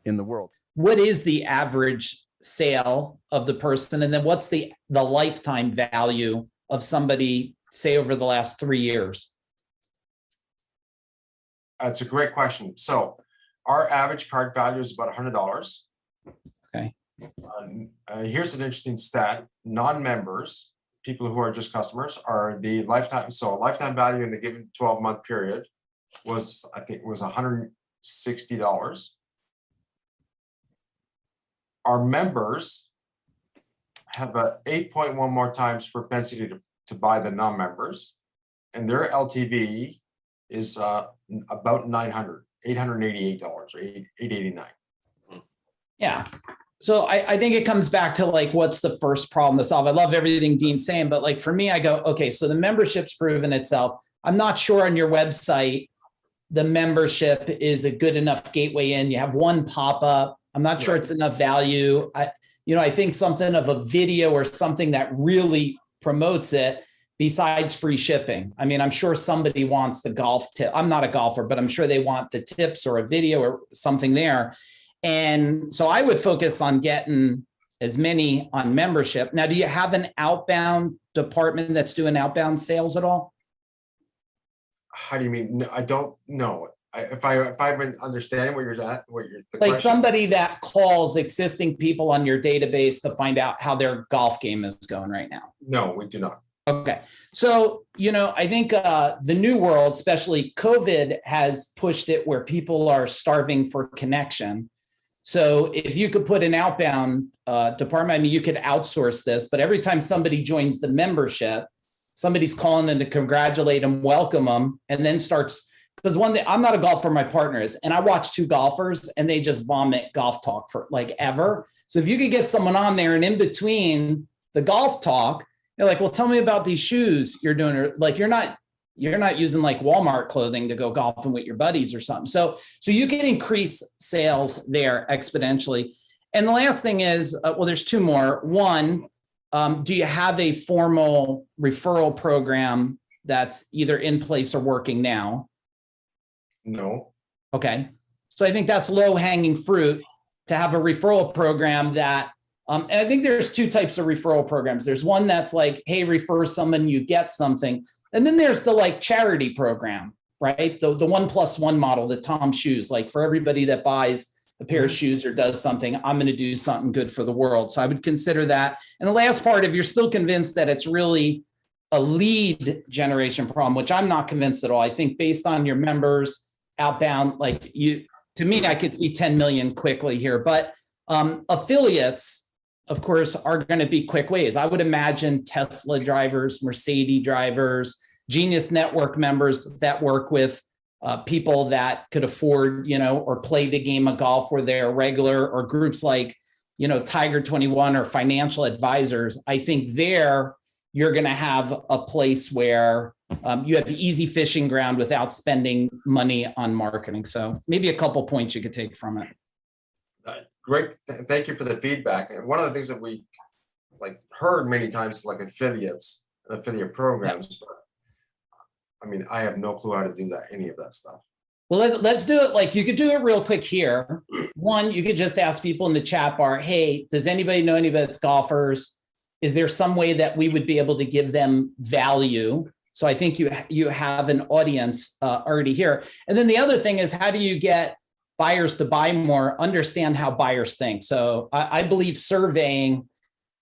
in the world. What is the average sale of the person? And then what's the lifetime value of somebody, say, over the last 3 years? That's a great question. So our average cart value is about $100. Okay. Here's an interesting stat. Non-members, people who are just customers, are the lifetime. So lifetime value in the given 12-month period was $160. Our members have a 8.1 more times propensity to buy the non-members, and their LTV is about $888 or $889. Yeah. So I think it comes back to what's the first problem to solve? I love everything Dean's saying, but for me, I go, okay, so the membership's proven itself. I'm not sure on your website, the membership is a good enough gateway in. You have one pop-up. I'm not sure it's enough value. I think something of a video or something that really promotes it, besides free shipping. I'm sure somebody wants the golf tip. I'm not a golfer, but I'm sure they want the tips or a video or something there. And so I would focus on getting as many on membership. Now, do you have an outbound department that's doing outbound sales at all? How do you mean? No, I don't know. If I've been understanding where you're at, question? Somebody that calls existing people on your database to find out how their golf game is going right now. No, we do not. Okay. So, I think the new world, especially COVID, has pushed it where people are starving for connection. So if you could put an outbound department, you could outsource this, but every time somebody joins the membership, somebody's calling in to congratulate them, welcome them, and then starts, because one thing, I'm not a golfer, my partner is, and I watch 2 golfers and they just vomit golf talk for ever. So if you could get someone on there and in between the golf talk, you're well, tell me about these shoes you're doing, or you're not using Walmart clothing to go golfing with your buddies or something. So you can increase sales there exponentially. And the last thing is, there's 2 more. One, do you have a formal referral program that's either in place or working now? No. Okay. So I think that's low hanging fruit to have a referral program that, and I think there's two types of referral programs. There's one that's like, hey, refer someone, you get something. And then there's the like charity program, right? The 1+1 model that Tom Shoes, like for everybody that buys a pair of shoes or does something, I'm going to do something good for the world. So I would consider that. And the last part, if you're still convinced that it's really a lead generation problem, which I'm not convinced at all. I think based on your members outbound, like you, to me, I could see 10 million quickly here, but affiliates, of course, are going to be quick ways. I would imagine Tesla drivers, Mercedes drivers, Genius Network members that work with people that could afford, or play the game of golf where they're regular, or groups like, Tiger 21 or financial advisors. I think there you're going to have a place where you have the easy fishing ground without spending money on marketing. So maybe a couple points you could take from it. Great. Thank you for the feedback. And one of the things that we heard many times is like affiliates and affiliate programs. But I mean, I have no clue how to do that, any of that stuff. Well, let's do it. Like you could do it real quick here. One, you could just ask people in the chat bar, hey, does anybody know anybody that's golfers? Is there some way that we would be able to give them value? So I think you have an audience already here. And then the other thing is, how do you get buyers to buy more, understand how buyers think? So I believe surveying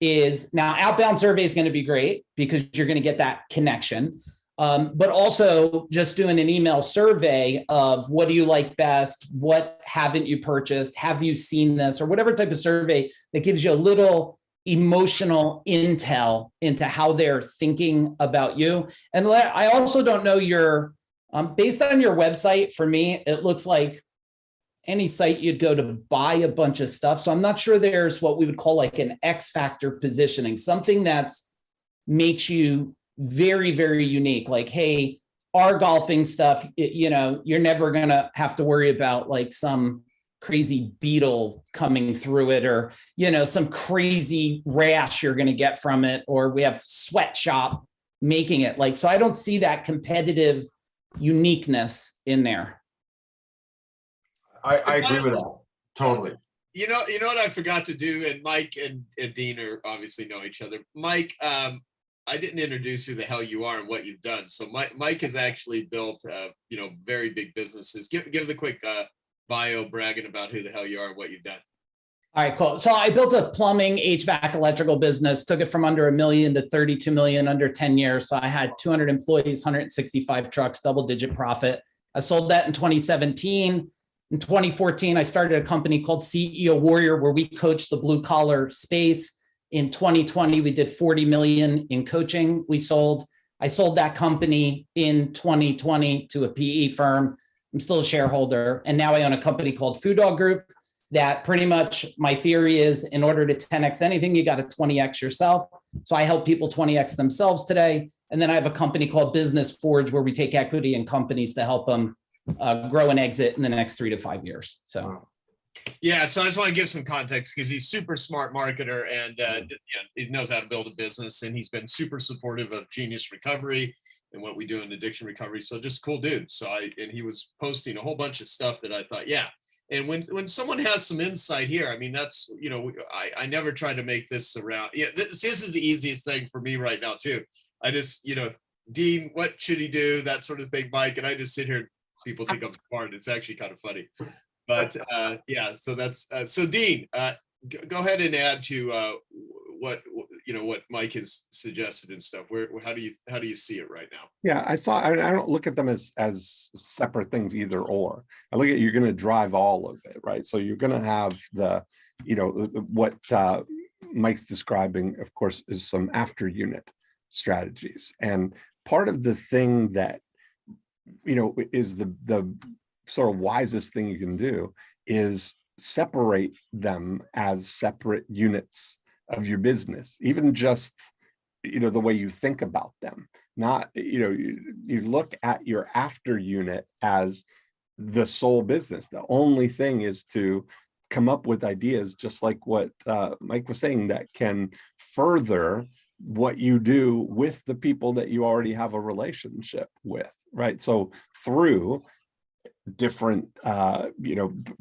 is, now outbound survey is going to be great because you're going to get that connection. But also just doing an email survey of what do you like best? What haven't you purchased? Have you seen this? Or whatever type of survey that gives you a little emotional intel into how they're thinking about you. And I also don't know your, based on your website, for me, it looks like any site you'd go to buy a bunch of stuff. So I'm not sure there's what we would call like an X factor positioning, something that's makes you very, very unique. Like, hey, our golfing stuff, you're never going to have to worry about like some crazy beetle coming through it, or, some crazy rash you're going to get from it, or we have sweatshop making it. Like, so I don't see that competitive uniqueness in there. I agree with that. Totally. You know what I forgot to do, and Mike and Dean are obviously know each other. Mike, I didn't introduce who the hell you are and what you've done. So Mike has actually built, very big businesses. Give the quick bio bragging about who the hell you are and what you've done. All right, cool. So I built a plumbing, HVAC, electrical business, took it from under $1 million to 32 million under 10 years. So I had 200 employees, 165 trucks, double-digit profit. I sold that in 2017. In 2014, I started a company called CEO Warrior, where we coached the blue collar space. In 2020, we did 40 million in coaching. I sold that company in 2020 to a PE firm. I'm still a shareholder. And now I own a company called Food Dog Group that pretty much my theory is, in order to 10X anything, you got to 20X yourself. So I help people 20X themselves today. And then I have a company called Business Forge, where we take equity in companies to help them grow and exit in the next 3 to 5 years. So. Yeah, so I just want to give some context, because he's super smart marketer, and he knows how to build a business, and he's been super supportive of Genius Recovery and what we do in addiction recovery. So just cool dude. So and he was posting a whole bunch of stuff that I thought, yeah. And when someone has some insight here, I mean, that's, I never try to make this around. Yeah, this is the easiest thing for me right now too. I just, Dean, what should he do? That sort of thing, Mike. And I just sit here, people think I'm smart. It's actually kind of funny. But yeah, so that's so Dean, go ahead and add to what Mike has suggested and stuff. How do you see it right now? Yeah, I don't look at them as separate things, either or. I look at, you're going to drive all of it, right? So you're going to have the, what Mike's describing, of course, is some after unit strategies. And part of the thing that, is the sort of wisest thing you can do is separate them as separate units of your business, even just, the way you think about them. Not, you look at your after unit as the sole business. The only thing is to come up with ideas, just like what Mike was saying, that can further what you do with the people that you already have a relationship with, right? So through different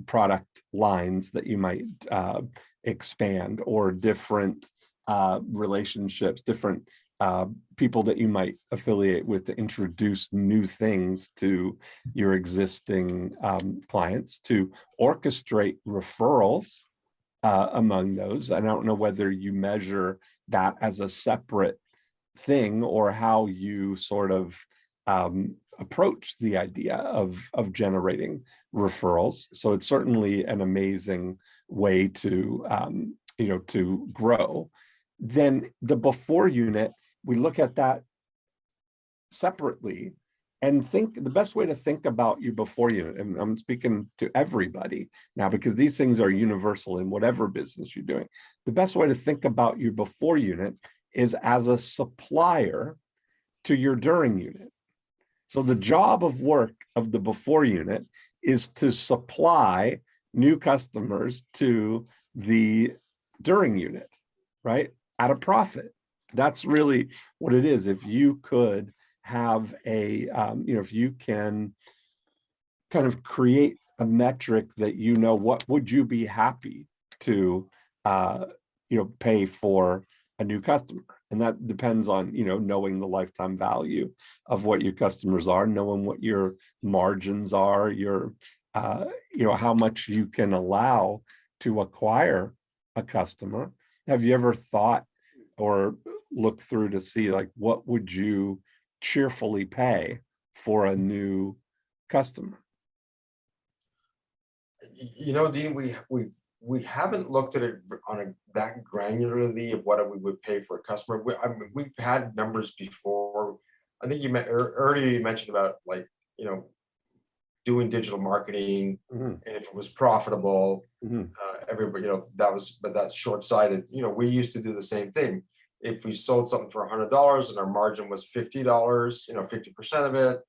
product lines that you might expand, or different relationships, different people that you might affiliate with to introduce new things to your existing clients, to orchestrate referrals among those. I don't know whether you measure that as a separate thing, or how you sort of approach the idea of generating referrals. So it's certainly an amazing way to to grow. Then the before unit, we look at that separately and think the best way to think about your before unit, and I'm speaking to everybody now because these things are universal in whatever business you're doing. The best way to think about your before unit is as a supplier to your during unit. So the job of work of the before unit is to supply new customers to the during unit, right? At a profit. That's really what it is. If you could have a, if you can kind of create a metric that, what would you be happy to, pay for a new customer? And that depends on, knowing the lifetime value of what your customers are, knowing what your margins are, your, how much you can allow to acquire a customer. Have you ever thought or looked through to see, like, what would you cheerfully pay for a new customer? Dean, we haven't looked at it on that granularly of what we would pay for a customer. We've had numbers before. I think earlier you mentioned about, like, doing digital marketing, and if it was profitable, everybody, but that's short-sighted. We used to do the same thing. If we sold something for $100 and our margin was $50, 50% of it,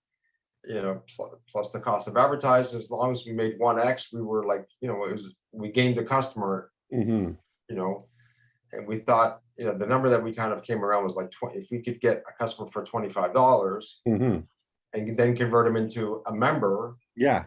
plus the cost of advertising, as long as we made 1x, we were like, we gained a customer, and we thought, the number that we kind of came around was like 20, if we could get a customer for $25 and then convert them into a member. Yeah.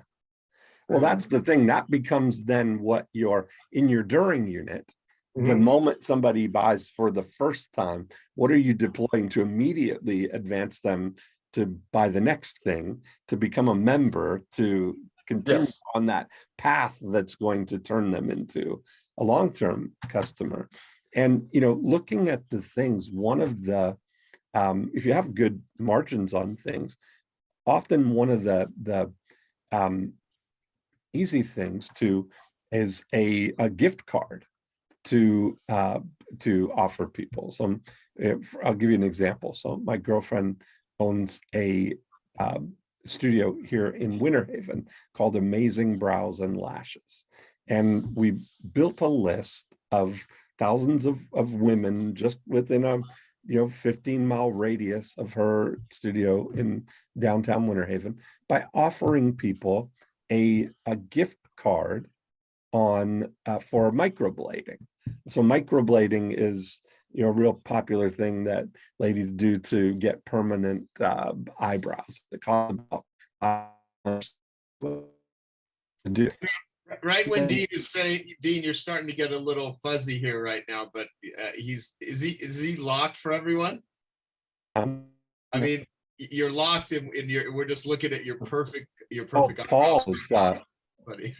Well, that's the thing that becomes then what you're in your during unit. The moment somebody buys for the first time, what are you deploying to immediately advance them to buy the next thing, to become a member, to continue on that path that's going to turn them into a long-term customer? And, looking at the things, one of the, if you have good margins on things, often one of the easy things is a gift card to offer people. So I'll give you an example. So my girlfriend owns a studio here in Winter Haven called Amazing Brows and Lashes. And we built a list of thousands of women just within a 15-mile radius of her studio in downtown Winter Haven by offering people a gift card on for microblading. So microblading is a real popular thing that ladies do to get permanent eyebrows. It costs about Right when Dean is saying, Dean, you're starting to get a little fuzzy here right now, but is he locked for everyone? I mean, you're locked and we're just looking at your perfect Paul is buddy.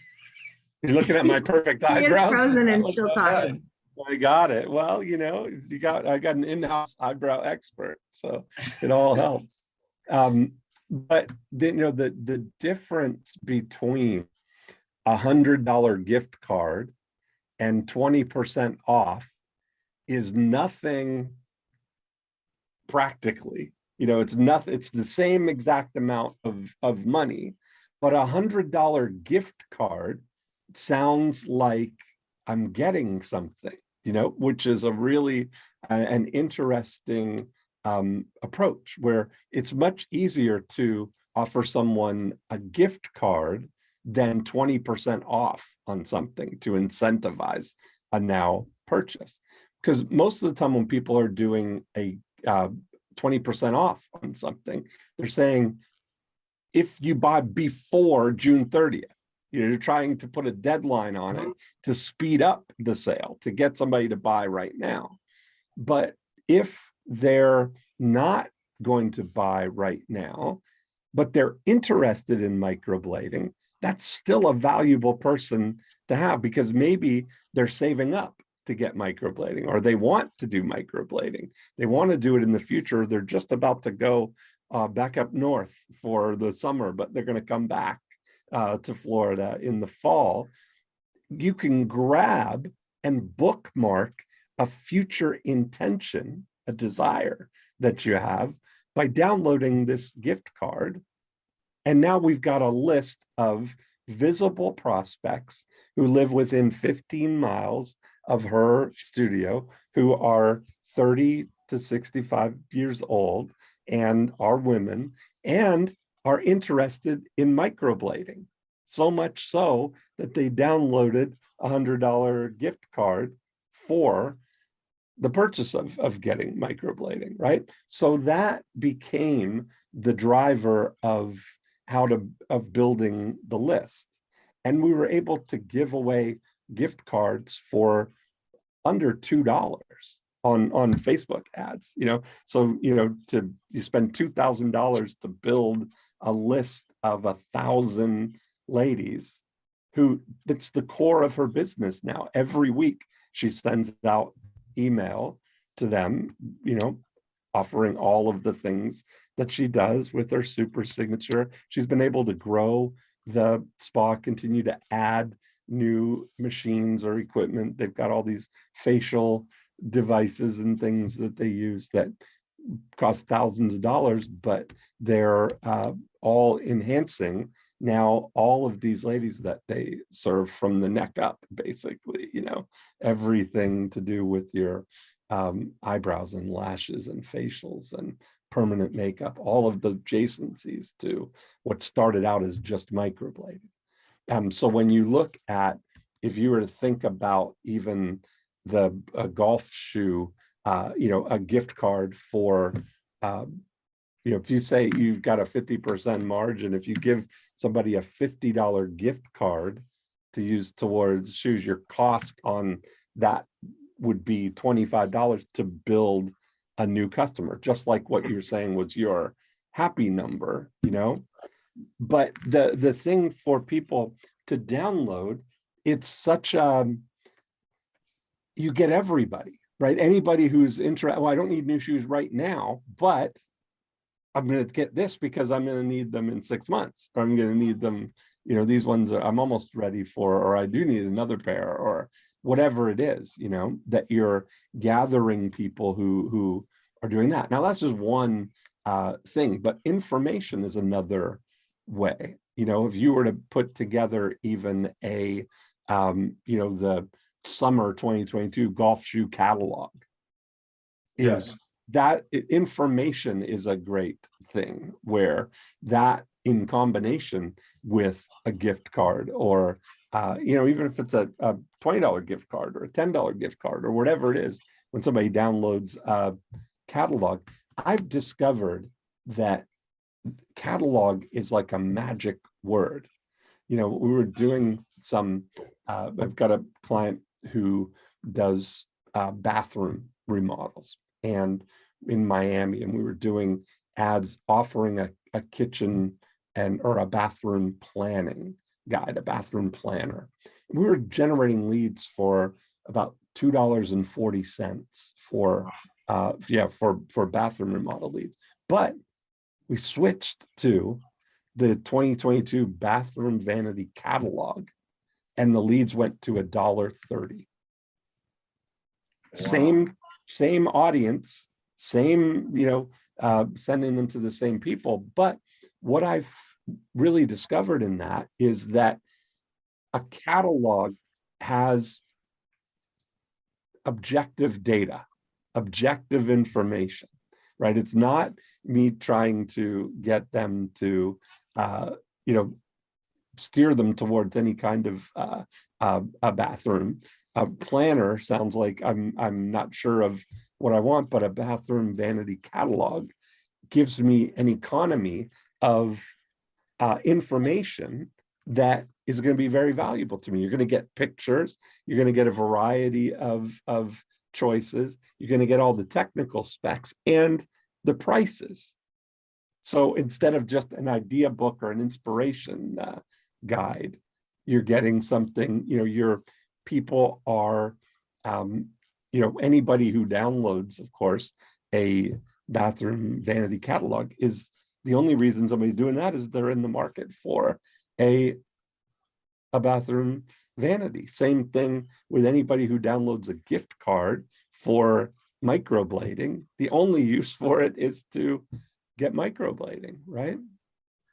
You're looking at my perfect eyebrows. He is frozen and still talking. I got it. Well, I got an in-house eyebrow expert, so it all helps. But the difference between $100 gift card and 20% off is nothing practically. It's nothing. It's the same exact amount of money, but $100 gift card sounds like I'm getting something, which is a really an interesting approach, where it's much easier to offer someone a gift card than 20% off on something to incentivize a now purchase. Because most of the time when people are doing a 20% off on something, they're saying, if you buy before June 30th. You're trying to put a deadline on it to speed up the sale, to get somebody to buy right now. But if they're not going to buy right now, but they're interested in microblading, that's still a valuable person to have, because maybe they're saving up to get microblading, or they want to do microblading. They want to do it in the future. They're just about to go back up north for the summer, but they're going to come back to Florida in the fall. You can grab and bookmark a future intention, a desire that you have, by downloading this gift card. And now we've got a list of visible prospects who live within 15 miles of her studio, who are 30 to 65 years old and are women and are interested in microblading. So much so that they downloaded a $100 gift card for the purchase of getting microblading, right? So that became the driver of building the list. And we were able to give away gift cards for under $2 on Facebook ads, So, you spend $2,000 to build a list of 1,000 ladies who, that's the core of her business now. Every week she sends out email to them, offering all of the things that she does with her super signature. She's been able to grow the spa, continue to add new machines or equipment. They've got all these facial devices and things that they use that cost thousands of dollars, but they're all enhancing now all of these ladies that they serve from the neck up, basically, everything to do with your eyebrows and lashes and facials and permanent makeup, all of the adjacencies to what started out as just microblading. So when you look at, if you were to think about even a golf shoe, a gift card for, if you say you've got a 50% margin, if you give somebody a $50 gift card to use towards shoes, your cost on that would be $25 to build a new customer, just like what you were saying was your happy number, But the thing for people to download, it's such you get everybody, right? Anybody who's interested, I don't need new shoes right now, but I'm going to get this because I'm going to need them in 6 months, or I'm going to need them, these ones I'm almost ready for, or I do need another pair, or whatever it is, that you're gathering people who are doing that. Now that's just one thing, but information is another way. If you were to put together even the summer 2022 golf shoe catalog, Yes, that information is a great thing, where that in combination with a gift card, or even if it's a $20 gift card or a $10 gift card or whatever it is, when somebody downloads a catalog, I've discovered that catalog is like a magic word. We were doing I've got a client who does bathroom remodels and in Miami, and we were doing ads offering a kitchen or a bathroom planning guide, a bathroom planner. And we were generating leads for about $2.40 for bathroom remodel leads. But we switched to the 2022 bathroom vanity catalog, and the leads went to $1.30. Wow. Same audience, same, sending them to the same people. But what I've really discovered in that is that a catalog has objective data, objective information, right? It's not me trying to get them to, steer them towards any kind of a bathroom. A planner sounds like I'm not sure of what I want, but a bathroom vanity catalog gives me an economy of information that is going to be very valuable to me. You're going to get pictures. You're going to get a variety of choices. You're going to get all the technical specs and the prices. So instead of just an idea book or an inspiration guide, you're getting something, your people are, anybody who downloads, of course, a bathroom vanity catalog is the only reason somebody's doing that is they're in the market for a bathroom vanity. Same thing with anybody who downloads a gift card for microblading. The only use for it is to get microblading, right?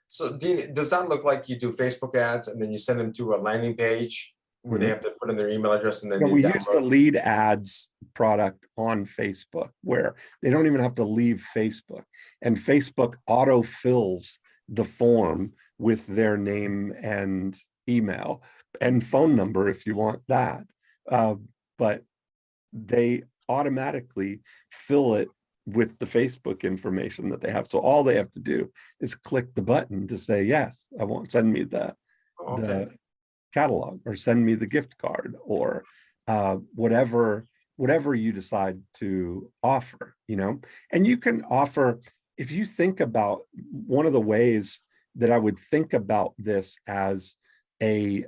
So Dean, does that look like you do Facebook ads and then you send them to a landing page where they have to put in their email address and then we use the lead ads product on Facebook where they don't even have to leave Facebook, and Facebook auto fills the form with their name and email and phone number if you want that, but they automatically fill it with the Facebook information that they have. So all they have to do is click the button to say, yes, I want, send me the catalog, or send me the gift card, or whatever you decide to offer, and you can offer, if you think about one of the ways that I would think about this as a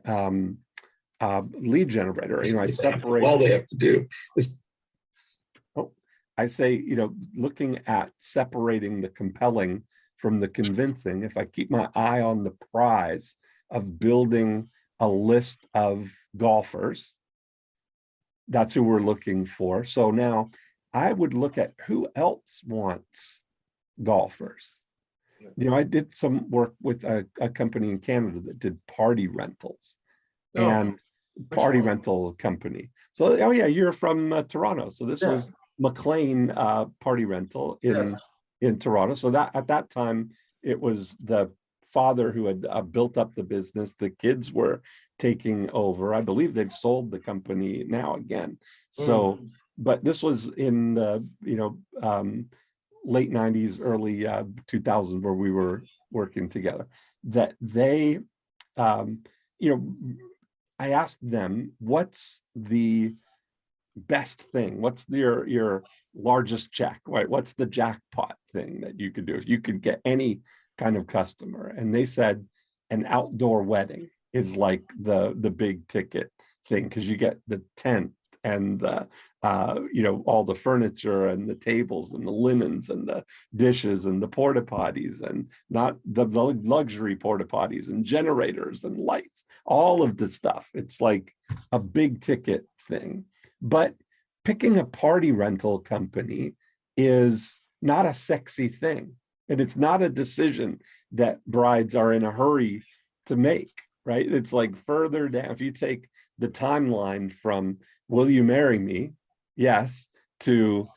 lead generator, I separate, all they have to do is, I say, looking at separating the compelling from the convincing, if I keep my eye on the prize of building a list of golfers, that's who we're looking for. So now I would look at who else wants golfers. I did some work with a company in Canada that did party rentals, and party rental company. So, oh yeah, you're from Toronto. So this was McLean party rental in Toronto. So that at that time, it was the father who had built up the business. The kids were taking over. I believe they've sold the company now again. So, but this was in the, late 90s, early 2000s, where we were working together, that they, I asked them, what's the best thing? What's your largest check, right? What's the jackpot thing that you could do if you could get any kind of customer? And they said an outdoor wedding is like the big ticket thing, because you get the tent and the all the furniture and the tables and the linens and the dishes and the porta potties, and not the luxury porta potties and generators and lights, all of the stuff. It's like a big ticket thing. But picking a party rental company is not a sexy thing, and it's not a decision that brides are in a hurry to make, right? It's like further down. If you take the timeline from "Will you marry me?" Yes, to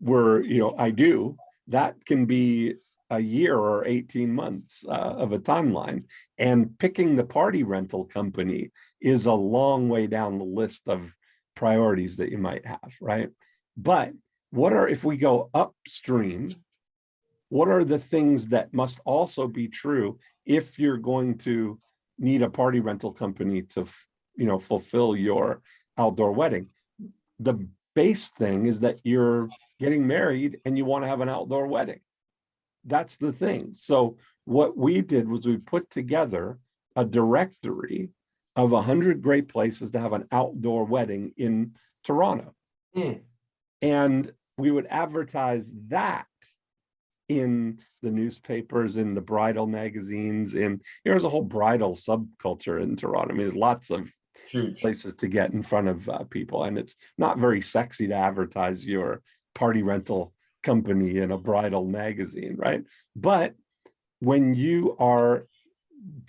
I do, that can be a year or 18 months of a timeline. And picking the party rental company is a long way down the list of priorities that you might have, right? But if we go upstream, what are the things that must also be true if you're going to need a party rental company to fulfill your outdoor wedding? The base thing is that you're getting married and you want to have an outdoor wedding. That's the thing. So what we did was we put together a directory of 100 great places to have an outdoor wedding in Toronto. And we would advertise that in the newspapers, in the bridal magazines, there's a whole bridal subculture in Toronto. I mean, there's lots of places to get in front of people, and it's not very sexy to advertise your party rental company in a bridal magazine, right? But when you are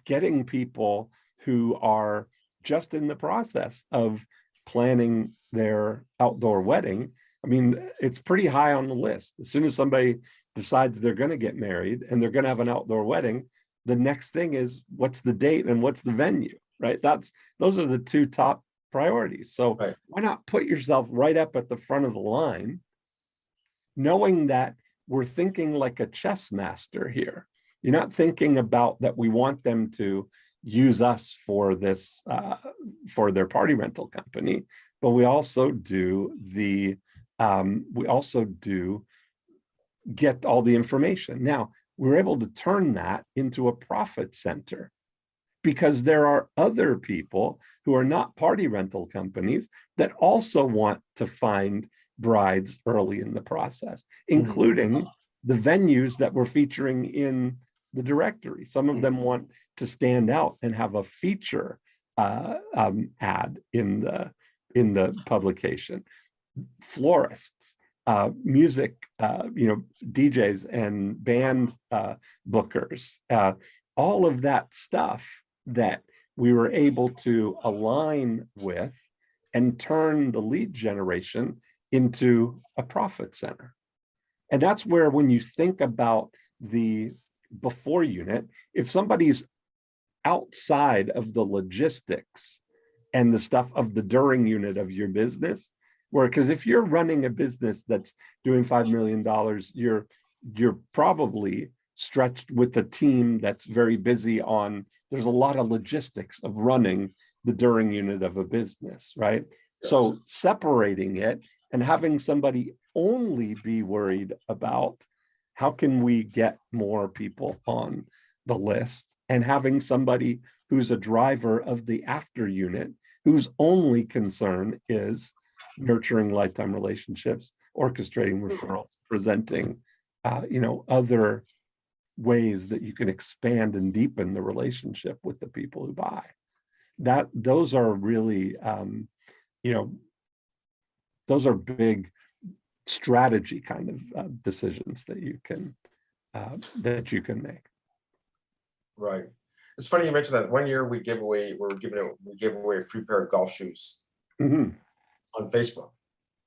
getting people who are just in the process of planning their outdoor wedding, I mean, it's pretty high on the list. As soon as somebody decides they're going to get married and they're going to have an outdoor wedding, the next thing is, what's the date and what's the venue, right? Those are the two top priorities. So why not put yourself right up at the front of the line, knowing that we're thinking like a chess master here. You're not thinking about that we want them to use us for this, for their party rental company, but we also do get all the information. Now, we're able to turn that into a profit center because there are other people who are not party rental companies that also want to find brides early in the process, including the venues that we're featuring in the directory. Some of them want to stand out and have a feature ad in the publication. Florists, music, DJs and band bookers, all of that stuff that we were able to align with and turn the lead generation into a profit center. And that's where, when you think about the before unit, if somebody's outside of the logistics and the stuff of the during unit of your business, because if you're running a business that's doing $5 million, you're probably stretched with a team that's very busy on, there's a lot of logistics of running the during unit of a business, right? Yes. So separating it and having somebody only be worried about how can we get more people on the list, and having somebody who's a driver of the after unit whose only concern is nurturing lifetime relationships, orchestrating referrals, presenting, other ways that you can expand and deepen the relationship with the people who buy. Those are really, those are big strategy kind of decisions that you can make. Right. It's funny you mentioned that. One year we gave away a free pair of golf shoes on Facebook.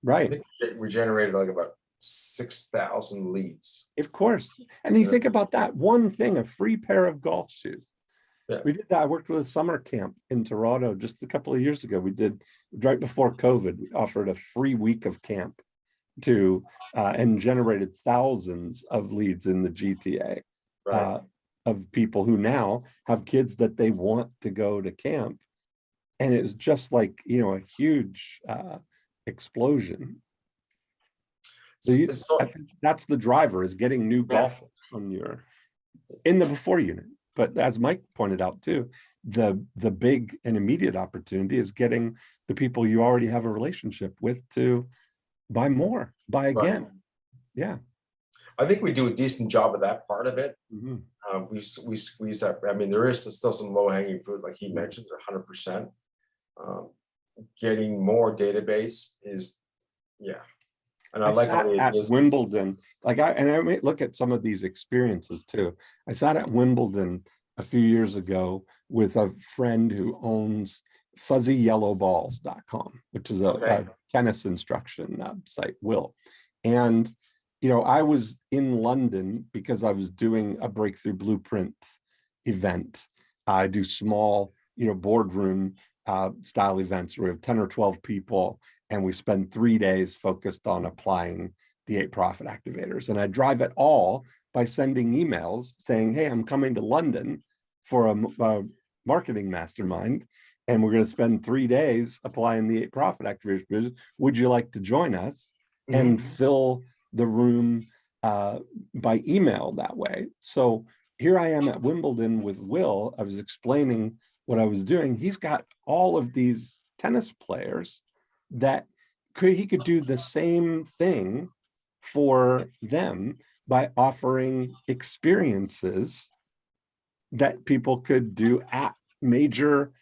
Right. I think we generated like about 6,000 leads. Of course. And you think about that one thing, a free pair of golf shoes. Yeah. We did that. I worked with a summer camp in Toronto just a couple of years ago. We did, right before COVID, we offered a free week of camp to and generated thousands of leads in the GTA. Right. Of people who now have kids that they want to go to camp. And it's just like, a huge explosion. So I think that's the driver, is getting new golfers in the before unit. But as Mike pointed out too, the big and immediate opportunity is getting the people you already have a relationship with to buy more, buy again. Right. Yeah. I think we do a decent job of that part of it. Mm-hmm. We squeeze that. I mean, there is still some low hanging fruit, like he mentioned, 100%. Getting more database is, yeah. And I like how at Wimbledon, I may look at some of these experiences too. I sat at Wimbledon a few years ago with a friend who owns fuzzyyellowballs.com, which is a tennis instruction site, Will. And I was in London because I was doing a Breakthrough Blueprint event. I do small, boardroom style events where we have 10 or 12 people, and we spend 3 days focused on applying the 8 profit activators. And I drive it all by sending emails saying, hey, I'm coming to London for a marketing mastermind, and we're going to spend 3 days applying the 8 profit activators. Would you like to join us? And fill the room by email that way. So here I am at Wimbledon with Will. I was explaining what I was doing. He's got all of these tennis players that he could do the same thing for them by offering experiences that people could do at major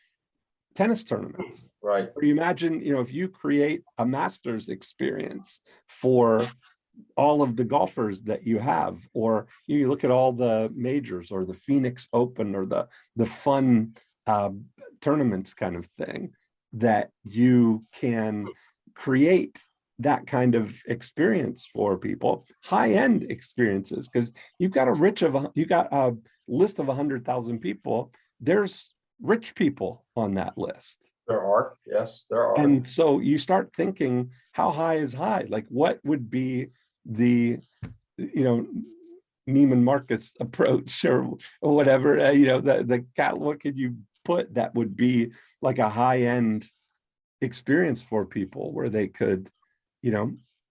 tennis tournaments. Right. Or you imagine, if you create a Masters experience for all of the golfers that you have, or you look at all the majors or the Phoenix Open or the fun tournaments kind of thing, that you can create that kind of experience for people, high-end experiences, because you got a list of 100,000 people. There's rich people on that list. There are, yes, there are. And so you start thinking, how high is high? Like, what would be the, Neiman Marcus approach or whatever, the cat, what could you put that would be like a high-end experience for people where they could,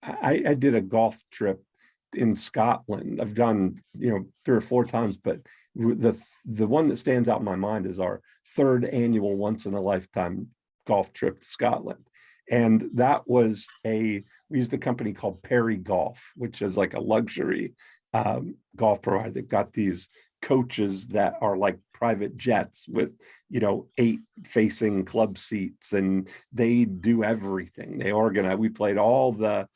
I did a golf trip in Scotland. I've done, 3 or 4 times, but the one that stands out in my mind is our 3rd annual once in a lifetime golf trip to Scotland. And that was we used a company called Perry Golf, which is like a luxury golf provider. They've got these coaches that are like private jets with 8 facing club seats, and they do everything. They organize. We played all the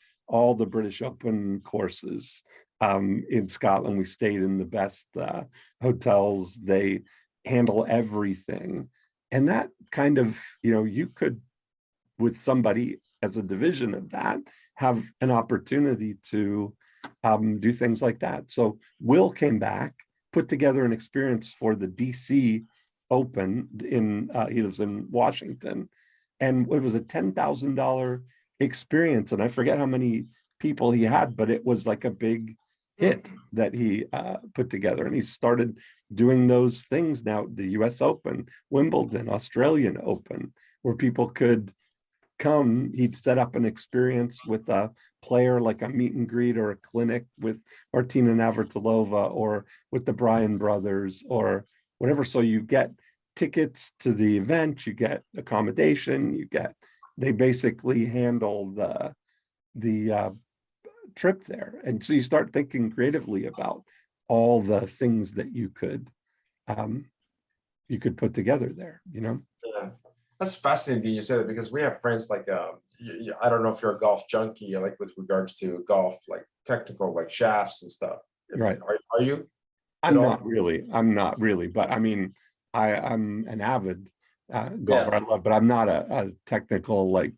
British Open courses in Scotland. We stayed in the best hotels. They handle everything, and that kind of you could, with somebody as a division of that, have an opportunity to do things like that. So Will came back, put together an experience for the DC Open he lives in Washington, and it was a $10,000 experience. And I forget how many people he had, but it was like a big hit that he put together. And he started doing those things now, the US Open, Wimbledon, Australian Open, where people could come. He'd set up an experience with a player, like a meet and greet or a clinic with Martina Navratilova or with the Bryan brothers or whatever. So you get tickets to the event, you get accommodation, they basically handle the trip there. And so you start thinking creatively about all the things that you could put together there, Yeah. That's fascinating that you say that, because we have friends like I don't know if you're a golf junkie, like with regards to golf, like technical, like shafts and stuff. Right. Are you? I'm not really, but I mean, I'm an avid golfer. I love, but I'm not a technical Right.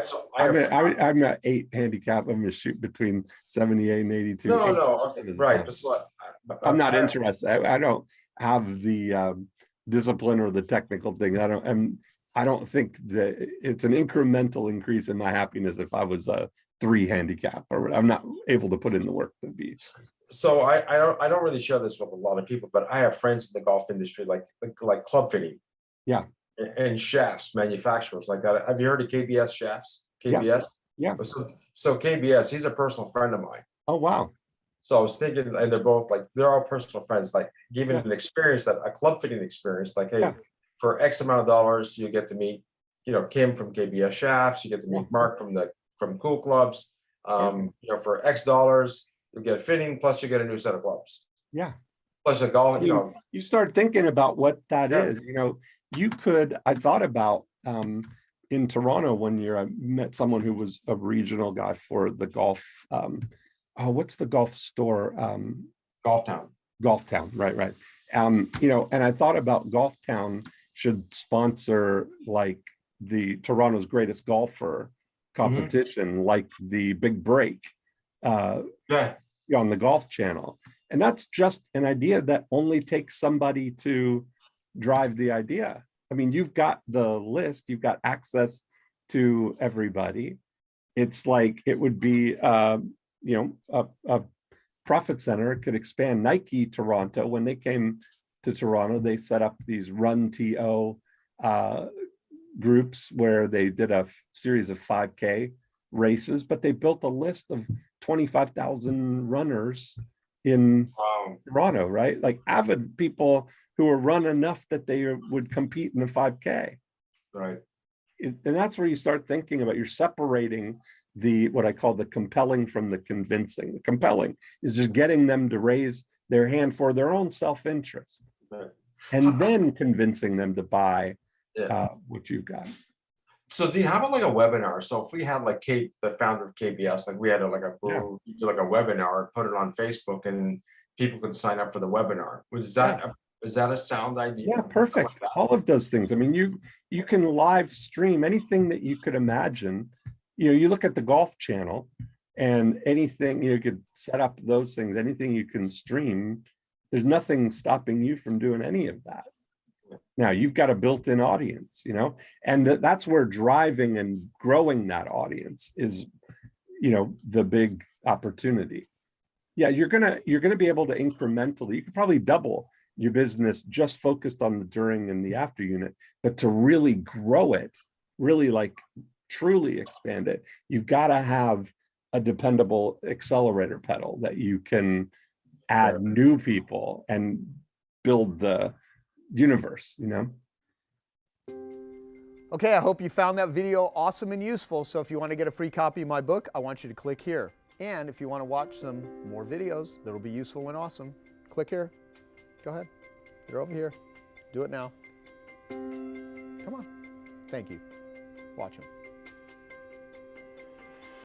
So I'm at 8 handicap. I'm gonna shoot between 78 and 82. No. Okay. Right. So, I'm not interested. I don't have the discipline or the technical thing. I don't think that it's an incremental increase in my happiness if I was a 3 handicap, or I'm not able to put in the work to be. So I don't really share this with a lot of people, but I have friends in the golf industry, like club fitting. Yeah. And shafts manufacturers like that. Have you heard of KBS shafts? KBS? Yeah. So KBS, he's a personal friend of mine. Oh, wow. So I was thinking, and they're both they're all personal friends, like giving an experience, a club fitting experience, like, hey, for X amount of dollars, you get to meet, Kim from KBS Shafts, you get to meet Mark from Cool Clubs. For X dollars, you get a fitting, plus you get a new set of clubs. Yeah. Plus a golf, you start thinking about what that is. I thought about in Toronto one year, I met someone who was a regional guy for the golf. What's the golf store? Golf Town. Golf Town, right. And I thought about Golf Town should sponsor like the Toronto's Greatest Golfer competition, like the Big Break on the Golf Channel. And that's just an idea that only takes somebody to drive the idea. I mean, you've got the list, you've got access to everybody. It's like it would be a profit center. Could expand. Nike Toronto, when they came to Toronto, they set up these Run TO groups where they did a series of 5K races, but they built a list of 25,000 runners in Toronto, right? Like avid people who were run enough that they would compete in a 5K. Right. And that's where you start thinking about, you're separating what I call the compelling from the convincing. The compelling is just getting them to raise their hand for their own self-interest, and then convincing them to buy what you've got. So Dean, how about like a webinar? So if we had like Kate, the founder of KBS, like we had a webinar, put it on Facebook, and people could sign up for the webinar. Is that a sound idea? Yeah, perfect. All of those things. I mean, you can live stream anything that you could imagine. You look at the Golf Channel, and anything you could set up those things, anything you can stream. There's nothing stopping you from doing any of that. Now you've got a built-in audience, and that's where driving and growing that audience is, the big opportunity. Yeah, you're gonna be able to incrementally, you could probably double your business just focused on the during and the after unit, but to really grow it, really like truly expand it, you've got to have a dependable accelerator pedal that you can add new people and build the universe, you know? Okay, I hope you found that video awesome and useful. So if you want to get a free copy of my book, I want you to click here. And if you want to watch some more videos that'll be useful and awesome, click here. Go ahead. They're over here. Do it now. Come on. Thank you. Watch them.